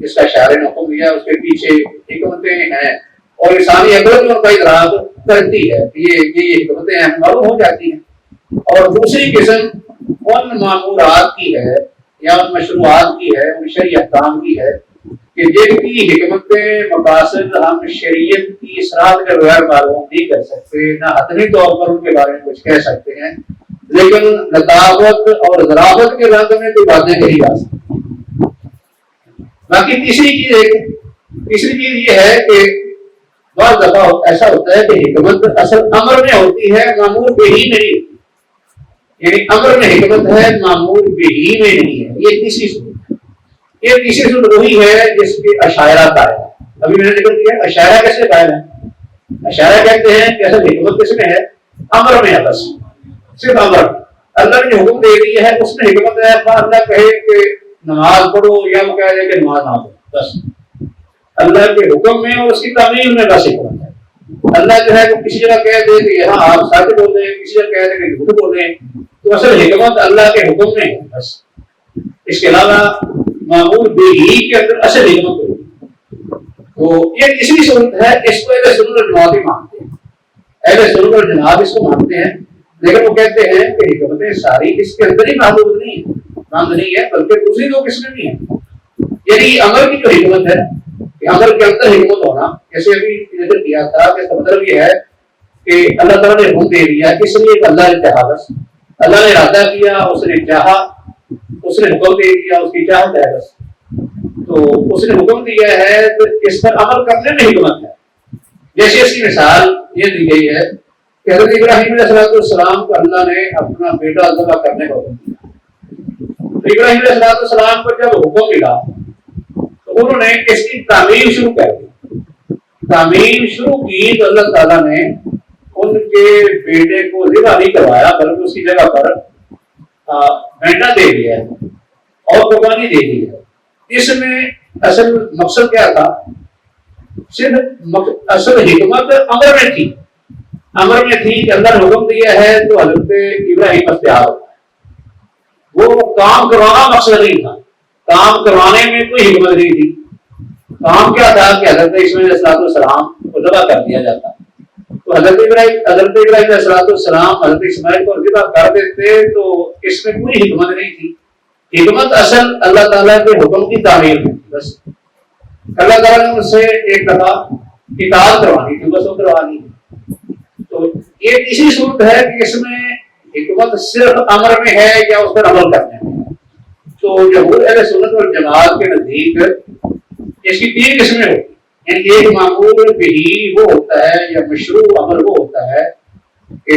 اس کا شارع نے حکم دیا، اس کے پیچھے حکمتیں ہیں اور انسانی عقل میں ان کا ادراک کرتی ہے، یہ حکمتیں ہیں معلوم ہو جاتی ہیں۔ اور دوسری قسم ان معمولات کی ہے یا ان مشروعات کی ہے، ان شرعی احکام کی ہے کہ جن کی حکمتیں مقاصد ہم شریعت کی اصلاح کے بغیر معلوم نہیں کر سکتے، نہ حتمی طور پر ان کے بارے میں کچھ کہہ سکتے ہیں، لیکن لطافت اور ظرافت کے رنگ میں کوئی باتیں کہی جا سکتی۔ باقی تیسری چیز یہ ہے کہ بعض دفعہ ایسا ہوتا ہے کہ حکمت اصل امر میں ہوتی ہے، معمول بہی میں نہیں ہوتی، یعنی امر میں حکمت ہے، معمول بہی میں نہیں ہے۔ یہ تیسری صورت ہے۔ یہ تیسری صورت وہی ہے جس کے اشاعرہ قائل ہے۔ ابھی میں نے ذکر کیا اشاعرہ کیسے قائل ہے؟ اشاعرہ کہتے ہیں کہ اصل حکمت کس میں ہے؟ امر میں ہے، بس صرف امر۔ اللہ نے حکم دے دی ہے، اس میں حکمت ہے، اللہ کہے کہ نماز پڑھو یا وہ کہہ دے کہ نماز نہ پڑھو، بس اللہ کے حکم میں اور اس کی تعمیل میں بس حکمت ہے۔ اللہ جو ہے وہ کسی جگہ کہہ دے کہ یہاں آپ سچ بول رہے ہیں، کسی جگہ کہہ دے کہ جھوٹ بول رہے ہیں، تو اصل حکمت اللہ کے حکم میں ہے بس، اس کے علاوہ معمول بہی کے اندر اصل حکمت ہوگی۔ تو یہ تیسری صورت ہے، اس کو اہل سنت والجماعت ہی مانتے ہیں، اہل سنت والجماعت اس کو مانتے ہیں، لیکن وہ کہتے ہیں کہ حکمتیں ساری اس کے اندر ہی محدود نہیں ہے، بند نہیں ہے، بلکہ دوسری دو قسمیں بھی ہیں۔ یعنی امر کی جو حکمت ہے کہ امر کے اندر حکمت ہونا، جیسے ابھی ذکر کیا تھا کہ اس کا مطلب یہ ہے کہ اللہ تعالیٰ نے حکم دے دیا، اس لیے کہ اللہ اتحاد، اللہ نے ارادہ کیا، اس نے چاہا، اس نے حکم دے دیا، اس کی چاہت ہے بس، تو اس نے حکم دیا ہے تو اس پر عمل کرنے میں حکمت ہے۔ جیسے اس کی مثال یہ دی گئی ہے کہ حضرت ابراہیم علیہ السلام کو اللہ نے اپنا بیٹا ذبح کرنے کا حکم دیا۔ ابراہیم علیہ السلام کو جب حکم ملا تو انہوں نے اس کی تعمیر شروع کر دی، تعمیر شروع کی تو اللہ تعالیٰ نے ان کے بیٹے کو ذبح نہیں کروایا، بلکہ اس کی جگہ پر مینڈا دے دیا ہے اور قربانی دے دی ہے۔ اس میں اصل مقصد کیا تھا؟ صرف اصل حکمت امر میں تھی، امر میں تھی کہ اللہ نے حکم دیا ہے تو حضرت ابراہیم اختیار ہوتا ہے، وہ کام کروانا مقصد نہیں تھا، کام کروانے میں کوئی حکمت نہیں تھی۔ کام کیا تھا کہ حضرت اسماعیل علیہ السلام کو ذبح کر دیا جاتا، تو حضرت ابراہیم علیہ السلام حضرت اسماعیل کو ذبح کر دیتے، تو اس میں کوئی حکمت نہیں تھی، حکمت اصل اللہ تعالیٰ کے حکم کی تعمیل ہے. بس اللہ تعالیٰ نے ان سے ایک دفعہ اطاعت کروانی تھی، بس وہ کروانی ہے. تو یہ تیسری صورت ہے کہ اس میں حکمت صرف امر میں ہے یا اس پر عمل کرنے میں. تو جمہور اہل سنت والجماعت کے نزدیک اس کی تین قسمیں ہوتی ہیں. یعنی ایک معمول بھی وہ ہوتا ہے یا مشروع عمل وہ ہوتا ہے کہ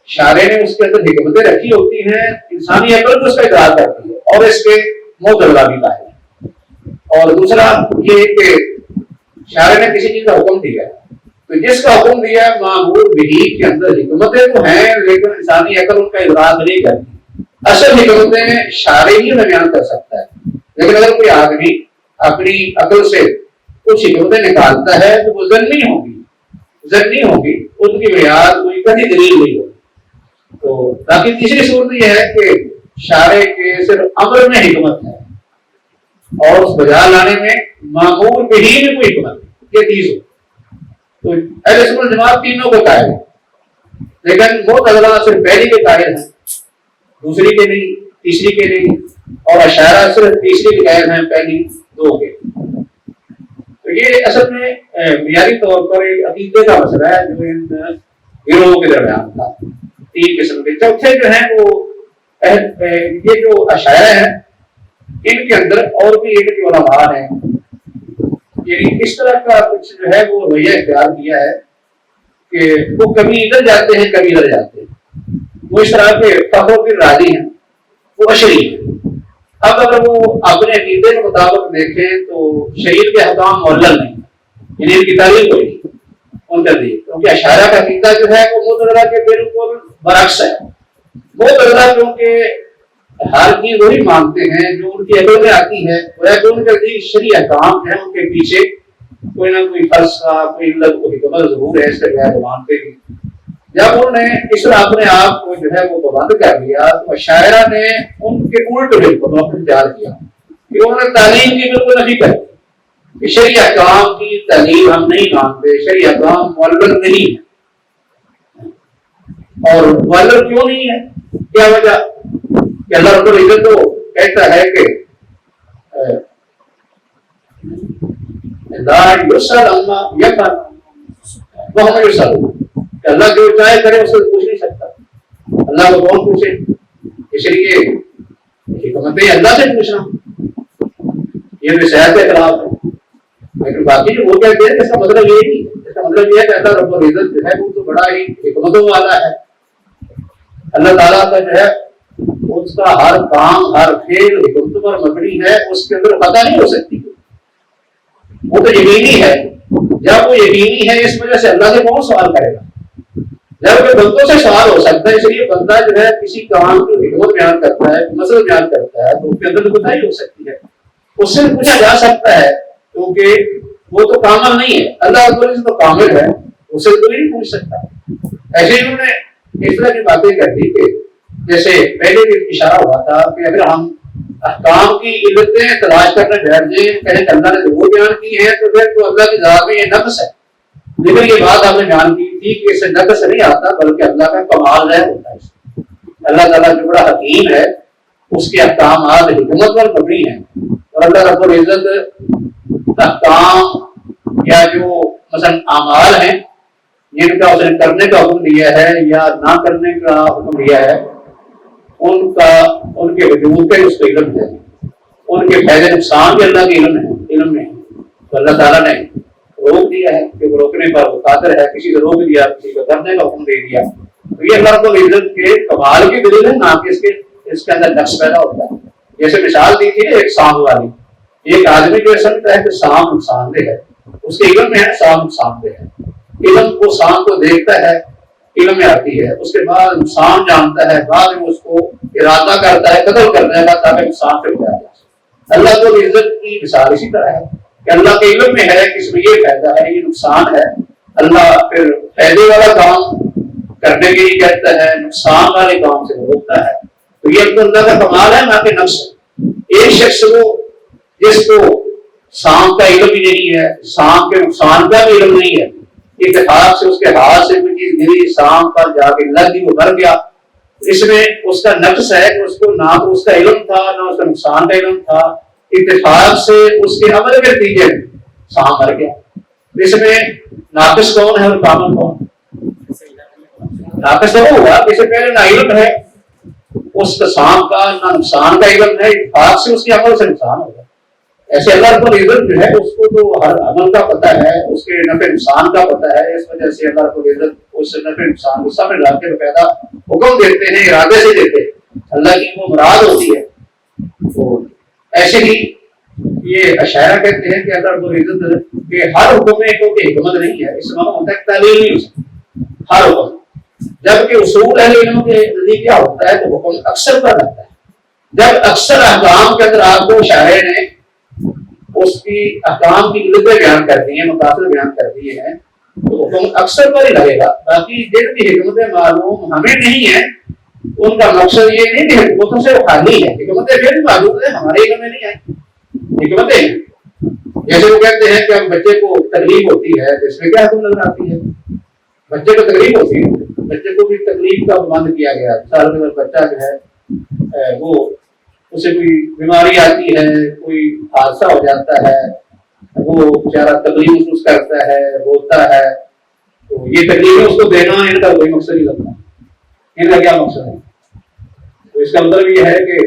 شارع نے اس کے اندر حکمتیں رکھی ہوتی ہیں، انسانی عقل تو اس کا ادراک کرتی ہے اور اس کے معتزلہ بھی قائل ہے. اور دوسرا یہ کہ شارع نے کسی چیز کا حکم دیا ہے، تو جس کا حکم دیا ہے معمول بھی کے اندر حکمتیں تو ہیں لیکن انسانی عقل ان کا ادراک نہیں کرتی. اصل حکمتیں شارع ہی میں بیان کر سکتا ہے، لیکن اگر کوئی آدمی اپنی عقل سے کچھ حکمتیں نکالتا ہے تو وہ ظنی ہوگی، ان کی بنیاد کوئی کبھی دلیل نہیں ہوگی. تو باقی تیسری صورت یہ ہے کہ شارع کے صرف امر میں حکمت ہے اور اس بجا لانے میں معمول بھی میں کوئی حکمت ہے. یہ تیز ہو تو اہل سنت والجماعت تینوں کو قائل ہے، لیکن معتزلہ صرف پہلی کے قائل ہیں، دوسری کے نہیں، تیسری کے نہیں، اور اشاعرہ صرف تیسری کے قائل ہیں، پہلی دو کے. تو یہ اصل میں معیاری طور پر ایک عقیدے کا مسئلہ ہے جو ان گروہوں کے درمیان تھا. تین قسم کے. چوتھے جو ہیں وہ یہ جو اشاعرہ ہیں ان کے اندر اور بھی ایک علماء ہیں، یعنی اس طرح کا کچھ جو ہے وہ رویہ اختیار کیا ہے کہ وہ کبھی ادھر جاتے ہیں کبھی ادھر جاتے ہیں. وہ اس طرح کے فخر الدین رازی ہیں، وہ اشعری ہیں. اب اگر وہ اپنے عقیدے کے مطابق دیکھیں تو شریعت کے احکام معلل نہیں، یعنی ان کی تعلیم کوئی نہیں ان کا دین، کیونکہ اشاعرہ کا عقیدہ جو ہے وہ معتزلہ کے بالکل برعکس ہے. معتزلہ کیونکہ ہر چیز وہی مانتے ہیں جو ان کی عقل میں آتی ہے، ان کے نزدیک شرعی احکام ہیں، ان کے پیچھے کوئی نہ کوئی فلسفہ کوئی علت کوئی حکمت ضرور ہے، اس کے بغیر وہ مانتے نہیں. جب انہوں نے اس طرح اپنے آپ کو جو ہے وہ پابند کر لیا تو اشاعرہ نے ان کے الٹ بالکل اختیار کیا کہ انہوں نے تعلیم کی بالکل نفی کر دی کہ شرعی احکام کی تعلیم ہم نہیں مانتے، شرعی احکام معلل نہیں ہے. اور معلل کیوں نہیں ہے؟ کیا وجہ کہ اللہ رب العزت تو کہتا ہے کہ لا یسأل عما یفعل وهم یسألون، کہ اللہ جو چاہے کرے اس سے پوچھ نہیں سکتا. اللہ کو کون پوچھے؟ اس لیے حکمتیں اللہ سے پوچھنا یہ نصیحت کے خلاف ہے. لیکن باقی جو وہ کہتے ہیں اس کا مطلب یہ نہیں، اس کا مطلب یہ ہے کہ اللہ رب العزت جو ہے وہ تو بڑا ہی حکمتوں والا ہے. اللہ تعالیٰ کا جو ہے اس کا ہر کام ہر فعل حکمت پر مبنی ہے، اس کے اندر خطا نہیں ہو سکتی. وہ تو یقینی ہے. جب وہ یقینی ہے اس وجہ سے اللہ سے کون سوال کرے گا؟ جب کہ بندوں سے سوال ہو سکتا ہے. اس لیے بندہ جو ہے کسی کام کی حکمت بیان کرتا ہے، مسئلہ بیان کرتا ہے تو اس کے اندر کوتا ہی ہو سکتی ہے. اس سے پوچھا جا سکتا ہے کیونکہ وہ تو کامل نہیں ہے. اللہ رب العزت تو کامل ہے، اس سے کوئی نہیں پوچھ سکتا. ایسے ہی انہوں نے اس طرح کی باتیں کر دی کہ جیسے پہلے بھی اشارہ ہوا تھا کہ اگر ہم احکام کی علتیں تلاش کرنے بیٹھ جائیں کہیں کہ اللہ نے ضرور بیان کی ہے تو پھر تو اللہ کی ذات میں یہ نقص ہے. لیکن یہ بات آپ نے بیان کی تھی کہ اس سے نقص نہیں آتا بلکہ اللہ کا کمال ہے ہوتا ہے. اللہ تعالیٰ جو بڑا حکیم ہے اس کے احکامات حکمت پر مبنی ہیں، اور اللہ رب العزت احکام یا جو مثلا اعمال ہیں جن کا اس نے کرنے کا حکم دیا ہے یا نہ کرنے کا حکم دیا ہے ان کے وجود کا اس کو علم ہے، ان کے فائدے نقصان بھی اللہ کے علم میں ہے. تو اللہ تعالیٰ نے روک دیا ہے کہ وہ روکنے پر وہ قادر ہے، کسی کو روک دیا کسی کو کرنے کا حکم دے دیا. تو یہ اللہ رب العزت کے کمال کی دلیل ہے، نہ کہ اس کے اندر نقص پیدا ہوتا ہے. جیسے مثال دی تھی ایک سانپ والی، ایک آدمی جو سمجھتا ہے کہ سانپ نقصان دہ ہے، اس کے علم میں ہے سانپ نقصان دہ ہے. علم وہ سانپ کو دیکھتا ہے، علم میں آتی ہے، اس کے بعد نقصان جانتا ہے، بعد میں اس کو ارادہ کرتا ہے قتل کرنے کا تاکہ نقصان سے بچایا جا سکے. اللہ کو عزت کی مثال اسی طرح ہے کہ اللہ کے علم میں ہے کہ اس میں یہ فائدہ ہے یہ نقصان ہے. اللہ پھر فائدے والا کام کرنے کے لیے کہتا ہے، نقصان والے کام سے روکتا ہے. تو یہ اللہ کا کمال ہے نہ کہ نقص. ایک شخص وہ جس کو سانپ کا علم ہی نہیں ہے، سانپ کے نقصان کا بھی علم نہیں ہے، اتفاق سے اس کے ہاتھ سے کوئی چیز گری، سانپ پر جا کے لگ گئی، وہ مر گیا، اس میں اس کا نقص ہے کہ اس کو نہ تو اس کا علم تھا نہ اس کا نقصان کا علم تھا، اتفاق سے اس کے عمل کے نتیجے میں سانپ مر گیا۔ اس میں ناقص کون ہے اور کامل کون؟ ناقص تو ہوا اس سے پہلے نہ علم ہے اس کا سانپ کا نہ نقصان کا علم ہے، اتفاق سے اس کے عمل سے نقصان ہوگا۔ ایسے اللہ رب العزت جو ہے اس کو تو ہر عمل کا پتہ ہے، اس کے نفع نقصان کا پتہ ہے، اس وجہ سے اللہ رب العزت اس نفع نقصان کو سب ڈال کے باقاعدہ حکم دیتے ہیں، ارادے سے دیتے ہیں، اللہ کی وہ مراد ہوتی ہے۔ تو ایسے ہی یہ اشاعرہ کہتے ہیں کہ اللہ رب العزت کے ہر حکم میں کوئی حکمت نہیں ہے، اس میں ہوتا ہے تعلیل نہیں ہو سکتا ہر حکم، جبکہ اصول اہل علم کے نزدیک کیا ہوتا ہے تو حکم اکثر پر رہتا ہے۔ جب اکثر احکام کے اندر آپ کو شارع نے اس کی احکام کی علتیں بیان کر دی ہیں، مقاصد بیان کر دیے ہیں، تو حکم اکثر پر ہی لگے گا۔ باقی جن کی حکمتیں معلوم ہمیں نہیں ہیں ان کا مقصد یہ نہیں کہ حکمتوں سے وہ خالی ہے، حکمتیں پھر بھی معلوم ہیں، ہمارے علم میں نہیں آئی حکمتیں ہیں۔ جیسے وہ کہتے ہیں کہ ہم بچے کو تکلیف ہوتی ہے تو اس میں کیا حکم نظر آتی ہے؟ بچے کو تکلیف ہوتی ہے، بچے کو بھی تکلیف کا بند کیا گیا۔ سال میں بچہ جو ہے وہ اسے کوئی بیماری آتی ہے، کوئی حادثہ ہو جاتا ہے، وہ بیچارہ تکلیف محسوس کرتا ہے، روتا ہے، تو یہ تکلیف اس کو دینا ان کا کوئی مقصد نہیں لگتا، ان کا کیا مقصد ہے؟ تو اس کا مطلب یہ ہے کہ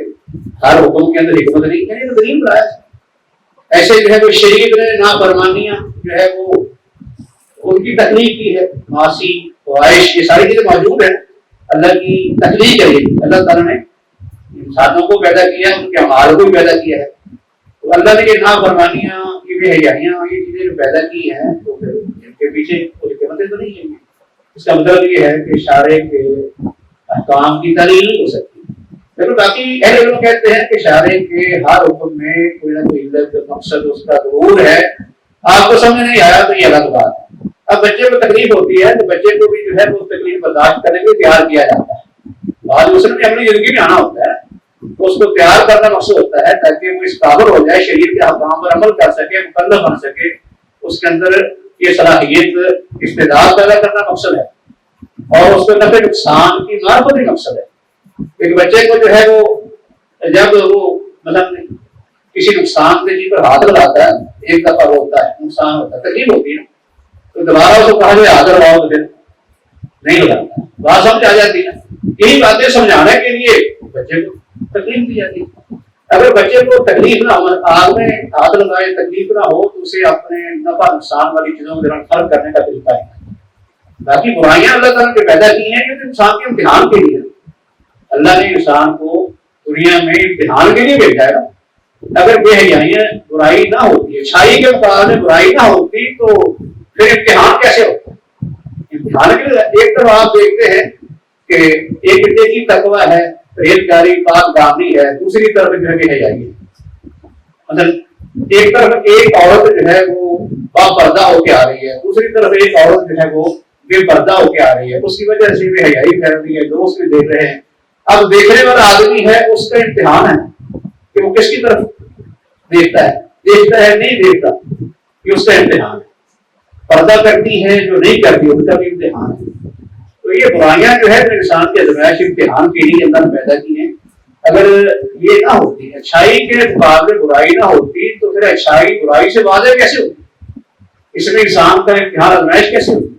ہر حکم کے اندر حکمت نہیں ہے، تکلیف رہا ہے۔ ایسے جو ہے کوئی شریعت نے نافرمانیاں جو ہے وہ ان کی تکلیف کی ہے، معاصی خواہش یہ ساری چیزیں موجود ہیں، اللہ کی تکلیف ہے۔ اللہ تعالیٰ نے انسانوں کو پیدا کیا، ان کے اعمال کو بھی پیدا کیا ہے، تو اللہ نے یہ نافرمانیاں یہ بے حیائیاں یہ چیزیں جو پیدا کی ہیں تو پھر ان کے پیچھے کوئی حکمتیں تو نہیں ہیں۔ اس کا مطلب یہ ہے کہ شارع کے احکام کی تعلیل نہیں ہو سکتی۔ لیکن باقی اہل علم کہتے ہیں کہ شارع کے ہر حکم میں کوئی نہ کوئی علت مقصد اس کا ضرور ہے، آپ کو سمجھ نہیں آیا تو یہ الگ بات ہے۔ اب بچے کو تکلیف ہوتی ہے تو بچے کو بھی جو ہے وہ تکلیف برداشت کرنے کے لیے تیار کیا جاتا ہے، بعض مسلم نے اپنی زندگی میں آنا ہوتا ہے تو اس کو تیار کرنا مقصد ہوتا ہے تاکہ وہ اس قابل ہو جائے، شریعت کے احکام پر عمل کر سکے، مکلف بن سکے، اس کے اندر یہ صلاحیت استعداد پیدا کرنا مقصد ہے، اور اس کو نفع نقصان کی معرفت بھی مقصد ہے۔ ایک بچے کو جو ہے وہ جب وہ مطلب کسی نقصان دہ چیز پر ہاتھ لگاتا ہے، ایک دفعہ ہوتا ہے نقصان ہوتا ہے تکلیف ہوتی ہے، تو دوبارہ اس کو کہا جائے ہاتھ لگاؤ تو پھر نہیں لگاتا، بات سمجھ آ جاتی ہے۔ یہی باتیں سمجھانے کے لیے بچے کو تکلیف دی جاتی ہے۔ اگر بچے کو تکلیف نہ ہو، آگ میں ہاتھ لگائے تکلیف نہ ہو تو اسے اپنے نفع نقصان والی چیزوں کے دوران فرق کرنے کا طریقہ ہے۔ باقی برائیاں اللہ تعالیٰ نے پیدا کی ہیں کیونکہ انسان کے امتحان کے لیے، اللہ نے انسان کو دنیا میں امتحان کے لیے بھیجا ہے۔ اگر بے حیائیاں برائی نہ ہوتی، اچھائی کے مقابلے برائی نہ ہوتی تو پھر امتحان کیسے ہوتا؟ امتحان کے لیے ایک طرف آپ دیکھتے ہیں کہ ایک نیکی تقویٰ ہے، پرہیزگاری پاک دامنی ہے، دوسری طرف جو ہے بے حیائی ہے۔ مطلب ایک طرف ایک عورت جو ہے وہ با پردہ ہو کے آ رہی ہے، دوسری طرف ایک عورت جو ہے وہ بے پردہ ہو کے آ رہی ہے، اس کی وجہ سے بے حیائی پھیل رہی ہے، لوگ بھی دیکھ رہے ہیں۔ اب دیکھنے والا آدمی ہے اس کا امتحان ہے کہ وہ کس کی طرف دیکھتا ہے نہیں دیکھتا، یہ اس کا امتحان ہے۔ پردہ کرتی ہے جو نہیں کرتی ان کا بھی امتحان ہے۔ تو یہ برائیاں جو ہے انسان کے ازمائش امتحان کے لیے اللہ نے پیدا کی ہیں۔ اگر یہ نہ ہوتی، اچھائی کے مقابلے برائی نہ ہوتی تو پھر اچھائی برائی سے واضح کیسے ہوتی؟ اس میں انسان کا امتحان ازمائش کیسے ہوتی؟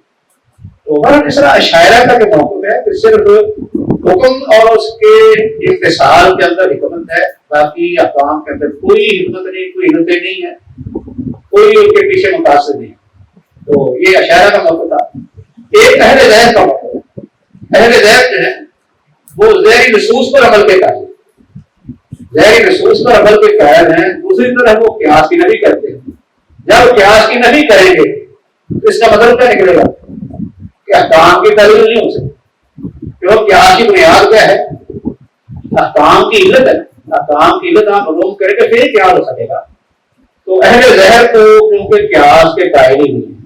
تو ہر اس طرح اشاعرہ کا جو موقف ہے کہ صرف حکم اور اس کے امتثال کے اندر حکمت ہے، باقی احکام کے اندر کوئی حکمت نہیں، کوئی علتیں نہیں ہے، کوئی ان کے پیچھے مقاصد نہیں۔ تو یہ اشاعرہ کا موقف تھا۔ ایک اہل ذہن کا موقف ہے، اہل ذہن جو ہے وہ ذہنی نصوص پر عمل کے قائل ہیں، ذہنی نصوص پر عمل کے قائل ہیں۔ دوسری طرف وہ قیاس کی نفی کرتے ہیں۔ جب قیاس کی نفی کریں گے تو اس کا مطلب کیا نکلے گا کہ احکام کی تعلیل نہیں ہو سکتی، کیونکہ قیاس کی بنیاد کیا ہے؟ احکام کی علت ہے، احکام کی علت آپ معلوم کریں گے پھر قیاس ہو سکے گا۔ تو اہل ظاہر کو کیونکہ قیاس کے قائل ہی نہیں ہے،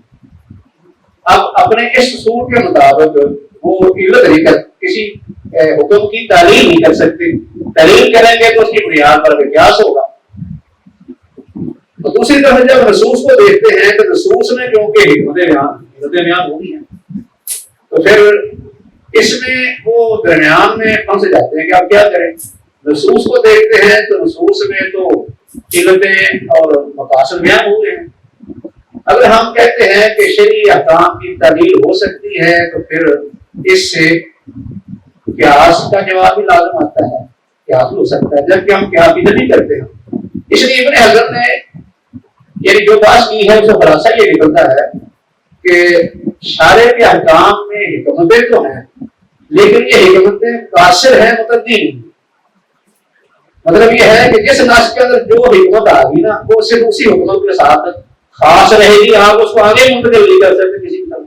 اب اپنے اس اصول کے مطابق وہ علت نہیں کر کسی حکم کی تعلیل نہیں کر سکتے، تعلیل کریں گے تو اس کی بنیاد پر قیاس ہوگا۔ تو دوسری طرف جب نصوص کو دیکھتے ہیں تو نصوص میں کیونکہ حکمت بیان ہوئی ہیں تو پھر اس میں وہ درمیان میں پھنس جاتے ہیں کہ آپ کیا کریں. نصوص کو دیکھتے ہیں تو نصوص میں تو علتیں اور مقاصد بیان ہوئے ہیں. اگر ہم کہتے ہیں کہ شرعی احکام کی تعبیر ہو سکتی ہے تو پھر اس سے قیاس کا جواب بھی لازم آتا ہے. قیاس ہو سکتا ہے جبکہ ہم قیاس بھی نہیں کرتے ہیں. اس لیے ابن حجر نے یعنی جو بات کی ہے اس کا خلاصہ یہ نکلتا ہے کہ شارع کے احکام میں حکمتیں تو ہیں لیکن یہ حکمتیں قاصر ہیں متعدی نہیں. مطلب یہ ہے کہ جس نص کے اندر جو حکمت آ گئی نا وہ صرف اسی حکمت کے ساتھ خاص رہے گی. آپ اس کو آگے منتقل نہیں کر سکتے کسی کی طرف.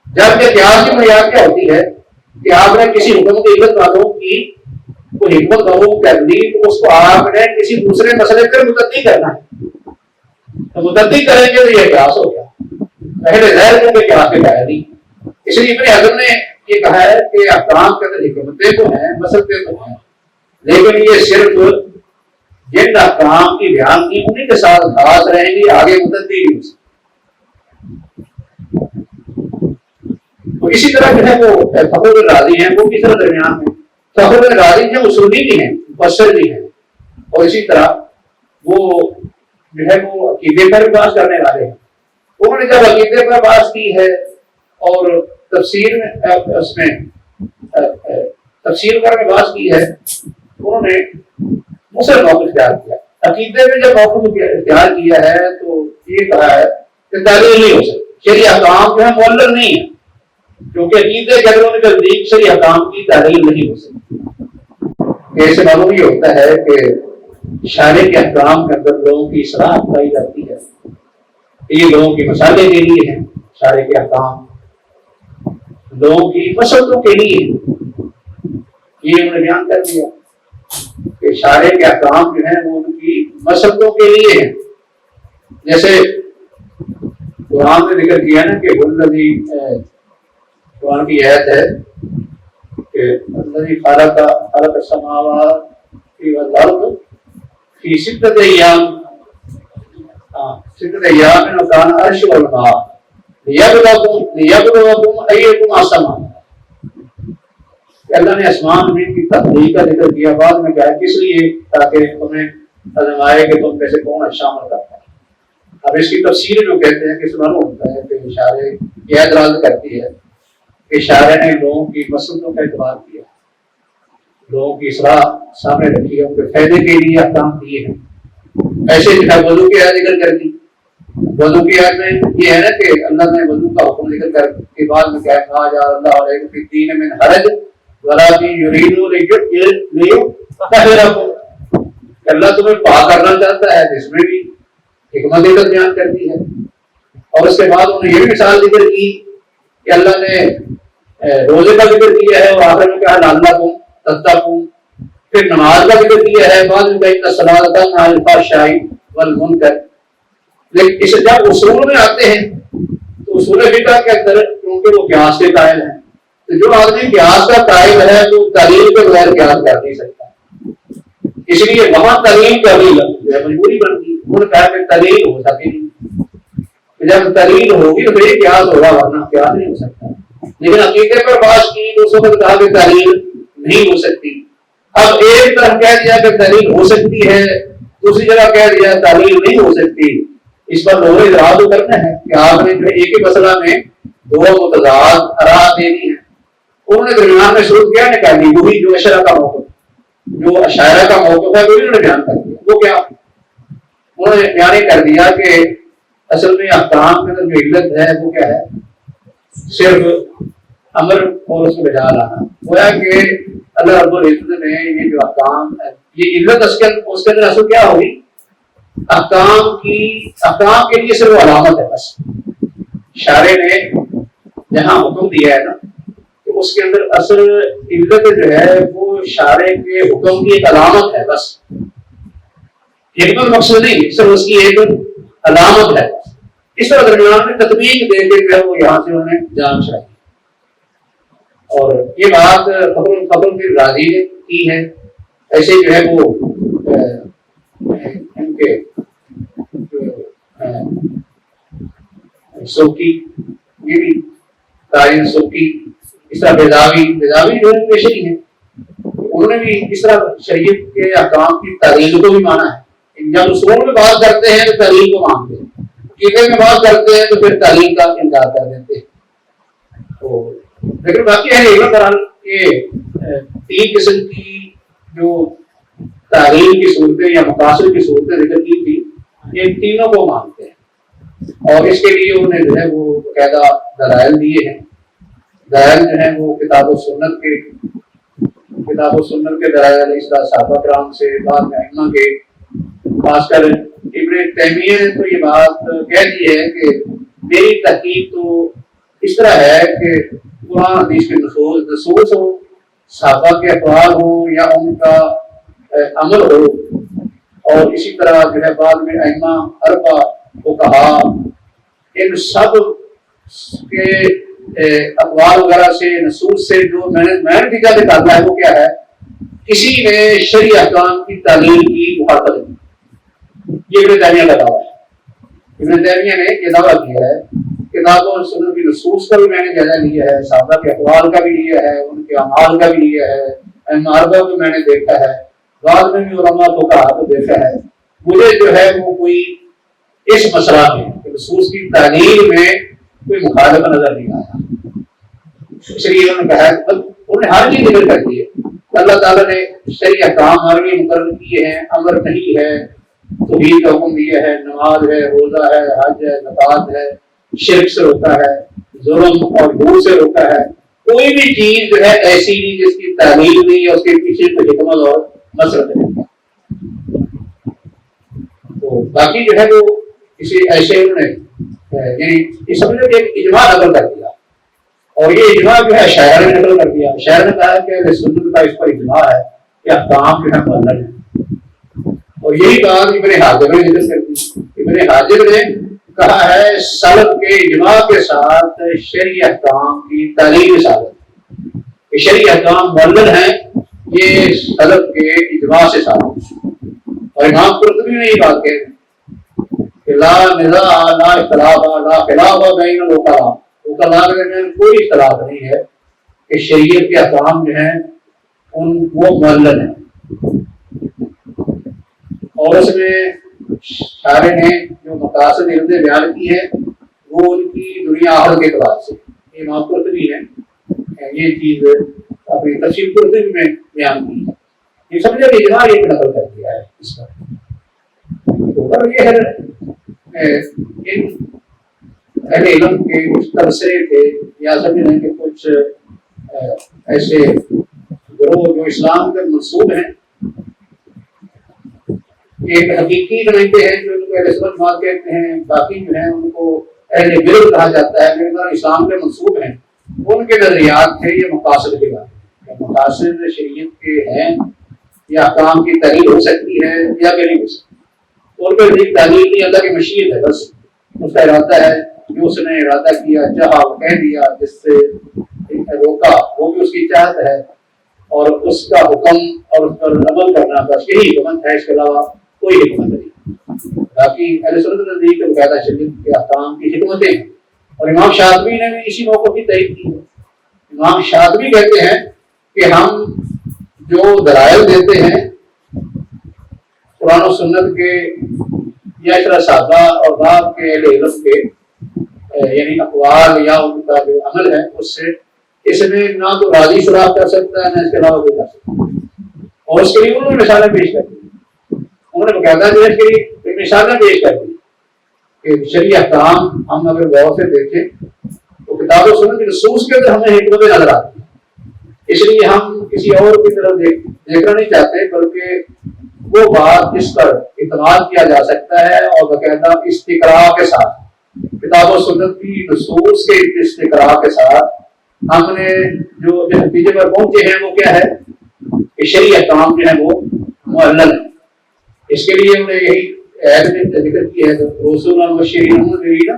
جبکہ قیاس کی بنیاد کیا ہوتی ہے کہ آپ نے کسی حکم کی علت معلوم کی وہ حکمت معلوم کر لی تو اس کو آپ نے کسی دوسرے مسئلے پر متعدی کرنا ہے. تو متعدی کریں گے تو یہ قیاس ہو گیا. پہلے غیر کو قیاس کے قائل نہیں. اس لیے ابن حجر نے یہ کہا ہے کہ احکام کے اندر حکمتیں تو ہیں مسئلے تو ہیں لیکن یہ صرف جن احکام کی بیان کی انہیں کے ساتھ خاص رہیں گی آگے متعدی نہیں ہو سکتی. تو اسی طرح جو ہے وہ فخر الرازی ہیں وہ کس طرح درمیان میں. فخر الرازی جو اصولی بھی ہیں مفسر بھی ہیں اور اسی طرح وہ جو ہے وہ عقیدے پر بحث کرنے والے ہیں. انہوں نے جب عقیدے پر بحث کی ہے اور تفسیر میں اس میں تفسیر پر بحث کی ہے انہوں نے مسلم موقف اختیار کیا. عقیدے میں جب موقف اختیار کیا ہے تو یہ کہا ہے کہ تعلیم نہیں ہو سکتی. شرعی احکام جو ہے معلل نہیں ہے کیونکہ عقیدے کے اندر کے نزدیک شرعی احکام کی تعلیم نہیں ہو سکتی. ایسے معلوم یہ ہوتا ہے کہ شارع کے احکام کے اندر لوگوں کی اصلاح پائی جاتی ہے. یہ لوگوں کی مسالے کے لیے ہیں. شارع کے احکام لوگوں کی مسلطوں کے لیے یہ انہوں نے بیان کر دیا کہ شارع کے احکام جو ہیں وہ ان کی مسلطوں کے لیے ہیں. جیسے قرآن نے ذکر کیا نا کہ والذی قرآن کی آیت ہے کہ الذی خلق السماوات والارض فی ستۃ ایام وکان عرش والماء لیبلوکم ایکم احسن عملا. اللہ نے آسمان زمین کی تخلیق کا ذکر کیا. بعد میں کہا کس لیے تاکہ تمہیں آزمائے کہ تم میں سے کون اچھا عمل کرتا ہے. اب اس کی تفسیر جو کہتے ہیں کہ معلوم ہوتا ہے کہ اشارے یہ اعتراض کرتی ہے کہ شاعر نے لوگوں کی مسلطوں کا اعتبار کیا لوگوں کی اصلاح سامنے رکھی ہے ان کے فائدے کے لیے احکام دیے ہیں. ایسے جناب وضو کی آیت ذکر کر دی. وضو کی آیت میں یہ ہے نا کہ اللہ نے وضو کا حکم ذکر کر کے بعد میں کہا ما جعل اللہ علیکم فی الدین من حرج ولکن یرید لیطہرکم. اللہ تمہیں پاک کرنا چاہتا ہے جس میں بھی حکمت بیان کر دی ہے. اور اس کے بعد انہوں نے یہ بھی مثال ذکر کی کہ اللہ نے روزے کا ذکر کیا ہے اور آخر میں کہا لعلکم تتقون. پھر نماز کا ذکر کیا ہے بعد میں کہا الصلاۃ تنہی عن الفحشاء والمنکر. لیکن اس جب اصول میں آتے ہیں تو اصول فقہ کے اندر کیونکہ وہ قیاس کے قائل ہیں تو جو آدمی قیاس کا قائل ہے تو تعلیم کے بغیر قیاس کر نہیں سکتا. اس لیے وہاں تعلیم کا بھی مجبوری بنتی ہے. انہوں نے کہا کہ تعلیم ہو سکے نہیں. جب تعلیم ہوگی تو پھر قیاس ہوگا ورنہ قیاس نہیں ہو سکتا. لیکن عقیدے پر بات کی تو اس وقت کہا کہ تعلیم نہیں ہو سکتی. اب ایک طرف کہہ دیا کہ تعلیم ہو سکتی ہے دوسری جگہ کہہ دیا تعلیم نہیں ہو سکتی. اس پر لوگوں نے اعتراض کرنا ہے کہ آپ نے جو ایک ہی مسئلہ میں دو متضاد آراء دے دی ہیں. انہوں نے درمیان میں شروع کیا نکالی وہی جو اشرا کا موقف جو اشاعرہ کا موقف ہے وہی انہوں نے بیان کر دیا. وہ کیا انہوں نے بیان کر دیا کہ اصل میں احکام کے اندر جو علت ہے وہ کیا ہے صرف امر اور اس کو بجا لانا. گویا کہ اللہ رب العزت نے یہ جو احکام ہے یہ علت اس کے اندر اصل کیا ہوگی احکام کے لیے صرف علامت ہے. بس شارع نے جہاں حکم دیا ہے نا تو اس کے اندر اصل علت جو ہے وہ شارع کے حکم کی ایک علامت ہے. بس حکمت مقصود نہیں صرف اس کی ایک علامت ہے. اس طرح درمیان میں تطبیق دے کے جو ہے وہ یہاں سے انہوں نے جان چڑھائی. اور یہ بات فخر الرازی نے کی ہے. ایسے جو ہے وہ ان کے سوکی یہ بھی تاریخ سوکی اس طرح بیضاوی جو ہے پیشے ہی ہیں، انہوں نے بھی اس طرح شریعت کے احکام کی تعلیم کو بھی مانا ہے۔ جب اصول میں بات کرتے ہیں تو تعلیم کو مانتے ہیں، عقیدے میں بات کرتے ہیں تو پھر تعلیم کا انکار کر دیتے ہیں۔ تو لیکن باقی ہے بہرحال کہ تین قسم کی جو تعلیم کی صورتیں یا مقاصد کی صورتیں ذکر کی تھی، یہ تینوں کو مانتے ہیں، اور اس کے لیے انہوں نے جو ہے وہ باقاعدہ دلائل دیے ہیں۔ دلائل جو ہیں وہ کتاب و سنت کے دلائل، اس طرح صحابہ کرام سے، بعد میں ائمہ کے، خاص کر ابن تیمیہ نے تو یہ بات کہہ دی ہے کہ میری تحقیق تو اس طرح ہے کہ قرآن حدیث کے نصوص ہو، صحابہ کے اقوال ہوں یا ان کا عمل ہو، اور اسی طرح جو ہے بعد میں ائمہ اربعہ فقہا، ان سب کے اقوال وغیرہ سے، نصوص سے جو میں نے نتیجہ نکالا ہے وہ کیا ہے، کسی نے شرعی احکام کی تعلیم کی مخالفت نہیں۔ یہ ابن تیمیہ کا دعویٰ ہے۔ ابن تیمیہ نے یہ دعویٰ کیا ہے، کتاب و سنت کی نصوص کا بھی میں نے جائزہ لیا ہے، صحابہ کے اقوال کا بھی لیا ہے، ان کے اعمال کا بھی لیا ہے، ائمہ اربعہ کو میں نے دیکھا ہے، بعد میں بھی علماء فقہا کو دیکھا ہے۔ مجھے جو ہے وہ کوئی اس مسئلہ میں نصوص کی تعلیم میں کوئی مخالفت نظر نہیں آیا۔ اس لیے انہوں نے کہا، انہوں نے ہر چیز ذکر کر دی ہے۔ اللہ تعالیٰ نے شرعی احکام ہمارے لیے مقرر کیے ہیں، امر نہیں ہے، توحید کا حکم دیا ہے، نماز ہے، روزہ ہے، حج ہے، زکوٰۃ ہے، شرک سے روکا ہے، ظلم اور جھوٹ سے روکا ہے۔ کوئی بھی چیز جو ہے ایسی نہیں جس کی تعلیم نہیں ہے، اس کے پیچھے کوئی حکمت اور مصرف نہیں۔ تو باقی جو ہے وہ کسی ایسے انہوں نے یعنی یہ سمجھو کہ ایک اجماع نقل کر دیا، اور یہ اجماع جو ہے شاعر نے نقل کر دیا۔ شاعر نے کہا کہ اہل سنت کا اس پر اجماع ہے کہ احکام جو ہے معلل ہے، اور یہی بات ابن حاجب نے ذکر کر دی۔ ابن حاجب نے کہا ہے سلف کے اجماع کے ساتھ شرعی احکام کی تعلیم ثابت ہے کہ شرعی احکام معلل ہیں، یہ سلف کے اجماع سے ثابت ہے۔ اور امام قرطبی نے یہ بات کہی کہ لا نزاع لا اختلاف لا خلاف بین الوکلاء، وکلاء میں کوئی اختلاف نہیں ہے کہ شریعت کے احکام جو ہیں وہ معلل ہیں۔ اور اس میں شارح نے جو مقاصد علم بیان کی ہے وہ ان کی دنیا آخرت کے اعتبار سے، امام قرطبی نے یہ چیز اپنی تفسیر قرطبی میں بیان کی ہے۔ یہ سمجھے کہ اجماع ایک نقل کر دیا ہے اس پر۔ تو یہ ہے ان اہل علم کے کچھ تبصرے تھے، یا سمجھیں کہ کچھ ایسے گروہ جو اسلام کے منسوب ہیں، ایک حقیقی نمائندے ہیں جو ان کو اہل سنت جماعت کہتے ہیں، باقی جو ہیں ان کو اہل بدعت کہا جاتا ہے، لیکن اسلام کے منسوب ہیں۔ ان کے نظریات تھے یہ مقاصد کے بارے میں، مقاصد شریعت کے ہیں یا احکام کی تعلیم ہو سکتی ہے یا کہ نہیں ہو سکتی۔ ان پر ایک تعلیم نہیں، اللہ کی مشیت ہے، بس اس کا ارادہ ہے، جو اس نے ارادہ کیا چاہا وہ کہہ دیا، جس سے روکا وہ بھی اس کی چاہت ہے، اور اس کا حکم اور اس پر عمل کرنا بس یہی حکمت ہے، اس کے علاوہ کوئی حکمت نہیں۔ باقی اہل سنت نزدیک باقاعدہ شریعت کے احکام کی حکمتیں ہیں، اور امام شاطبی نے بھی اسی موقع کی تائید کی ہے۔ امام شاطبی کہتے ہیں کہ ہم جو دلائل دیتے ہیں قرآن و سنت کے یا اس طرح صحابہ اور بعد کے اہل علم کے یعنی اقوال یا ان کا جو عمل ہے، اس سے اس میں نہ تو راضی سراغ کر سکتا ہے نہ اس کے علاوہ کوئی کر سکتا ہے۔ اور اس کے لیے انہوں نے مثالیں پیش کر دی، انہوں نے باقاعدہ جو اس کے لیے مثالیں پیش کر دی کہ شرعی احکام ہم اگر غور سے دیکھیں تو کتاب و سنت کی نصوص کے اندر ہمیں حکمتیں نظر آتی ہیں، اس لیے ہم کسی اور کی طرف دیکھنا نہیں چاہتے، بلکہ وہ بات جس پر اعتماد کیا جا سکتا ہے اور باقاعدہ استقراء کے ساتھ کتاب و سنت کی نصوص کے استقراء کے ساتھ ہم نے جو نتیجے پر پہنچے ہیں وہ کیا ہے کہ شرعی احکام جو ہیں وہ معلل ہیں۔ اس کے لیے انہوں نے یہی آیت میں ذکر کیا ہے، رسولا مبشرین ومنذرین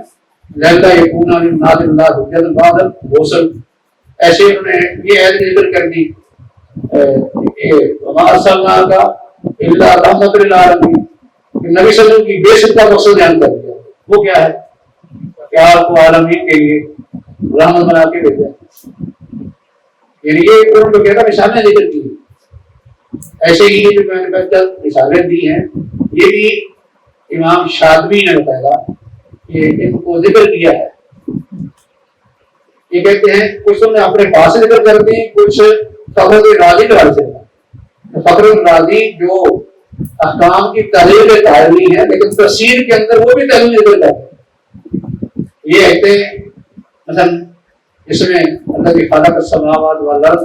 لئلا یکون للناس علی اللہ حجۃ بعد الرسل، ایسے انہوں نے یہ آیت ذکر کر دی وما ارسلناک الا رحمۃ للعالمین، کہ نبی صلی اللہ علیہ وسلم کی بے ست کا مقصد بیان کر دیا، وہ کیا ہے کہ آپ کو عالمین کے لیے رحمت بنا کے بھیجا۔ یعنی یہ انہوں نے کہا مثالیں ذکر کی، ایسے ہی جو میں نے چند مثالیں دی ہیں یہ بھی امام شاطبی نے بتایا، یہ ان کو ذکر کیا ہے. یہ کہتے ہیں کچھ تم نے اپنے پاس سے ذکر کرتے ہیں، کچھ فخر الرازی کے حوالے سے. فخر الرازی جو احکام کی تحلیل تعلیمی ہے لیکن تفسیر کے اندر وہ بھی تحلیل ذکر کرتے ہیں. یہ کہتے ہیں مثلا اس میں اللہ کی خالق السماوات والارض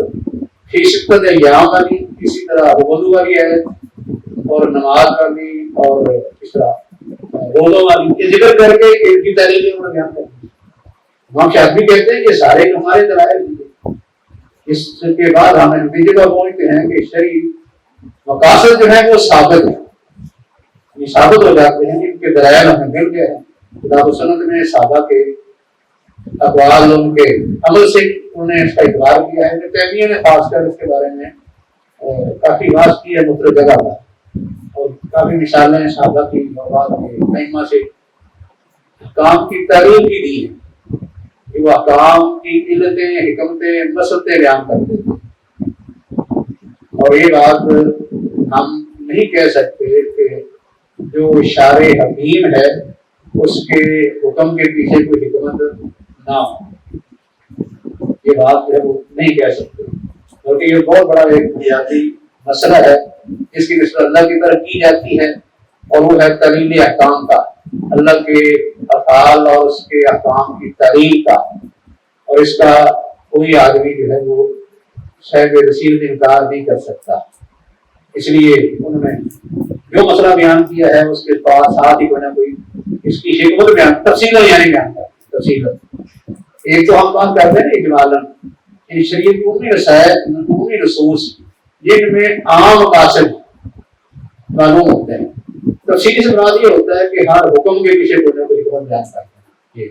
فی ستۃ ایام والی، اسی طرح وضو والی ہے اور نماز والی اور اس طرح روزوں والی، یہ ذکر کر کے ان کی تحلیل انہوں نے بیان کر دی. امام شاطبی کہتے ہیں کہ سارے ہمارے دلائل ہیں. اس کے بعد ہم نتیجے پر پہنچتے ہیں کہ شرعی مقاصد جو ہیں وہ ثابت ہیں، یعنی ثابت ہو جاتے ہیں، ان کے دلائل ہمیں مل گئے ہیں. کتاب و سنت میں صحابہ کے اقوال ان کے عمل سے انہوں نے اس کا اقرار کیا ہے. ابن تیمیہ نے خاص کر اس کے بارے میں کافی بات کی ہے مختلف جگہ پر، اور کافی مثالیں صحابہ کی وفات کے ائمہ سے احکام کی تعریف کی دی ہے کہ وہ احکام کی علتیں، حکمتیں، مسلطیں بیان کرتے تھے. اور یہ بات ہم نہیں کہہ سکتے کہ جو شارع حکیم ہے اس کے حکم کے پیچھے کوئی حکمت نہ ہو، یہ بات جو ہے وہ نہیں کہہ سکتے، کیونکہ یہ بہت بڑا ایک بنیادی مسئلہ ہے جس کی نسبت اللہ کی طرف کی جاتی ہے، اور وہ ہے تعلیل احکام کا، اللہ کے افعال اور اس کے احکام کی تعلیل کا. اور اس کا کوئی آدمی جو ہے وہ شاید رسید انکار نہیں کر سکتا. اس لیے انہوں نے جو مسئلہ بیان کیا ہے اس کے پاس ساتھ ہی کوئی نہ کوئی اس کی حکمت بیان، تفصیل یعنی بیان کرتا ہے. تفصیل ایک تو ہم بات کرتے ہیں نا اجمالاً، یعنی شریعت کی عمومی رسائل، عمومی نصوص جن میں عام مقاصد معلوم ہوتے ہیں. تفصیل سے مراد یہ ہوتا ہے کہ ہر حکم کے پیچھے کوئی نہ کوئی حکم بیان کرتے ہیں.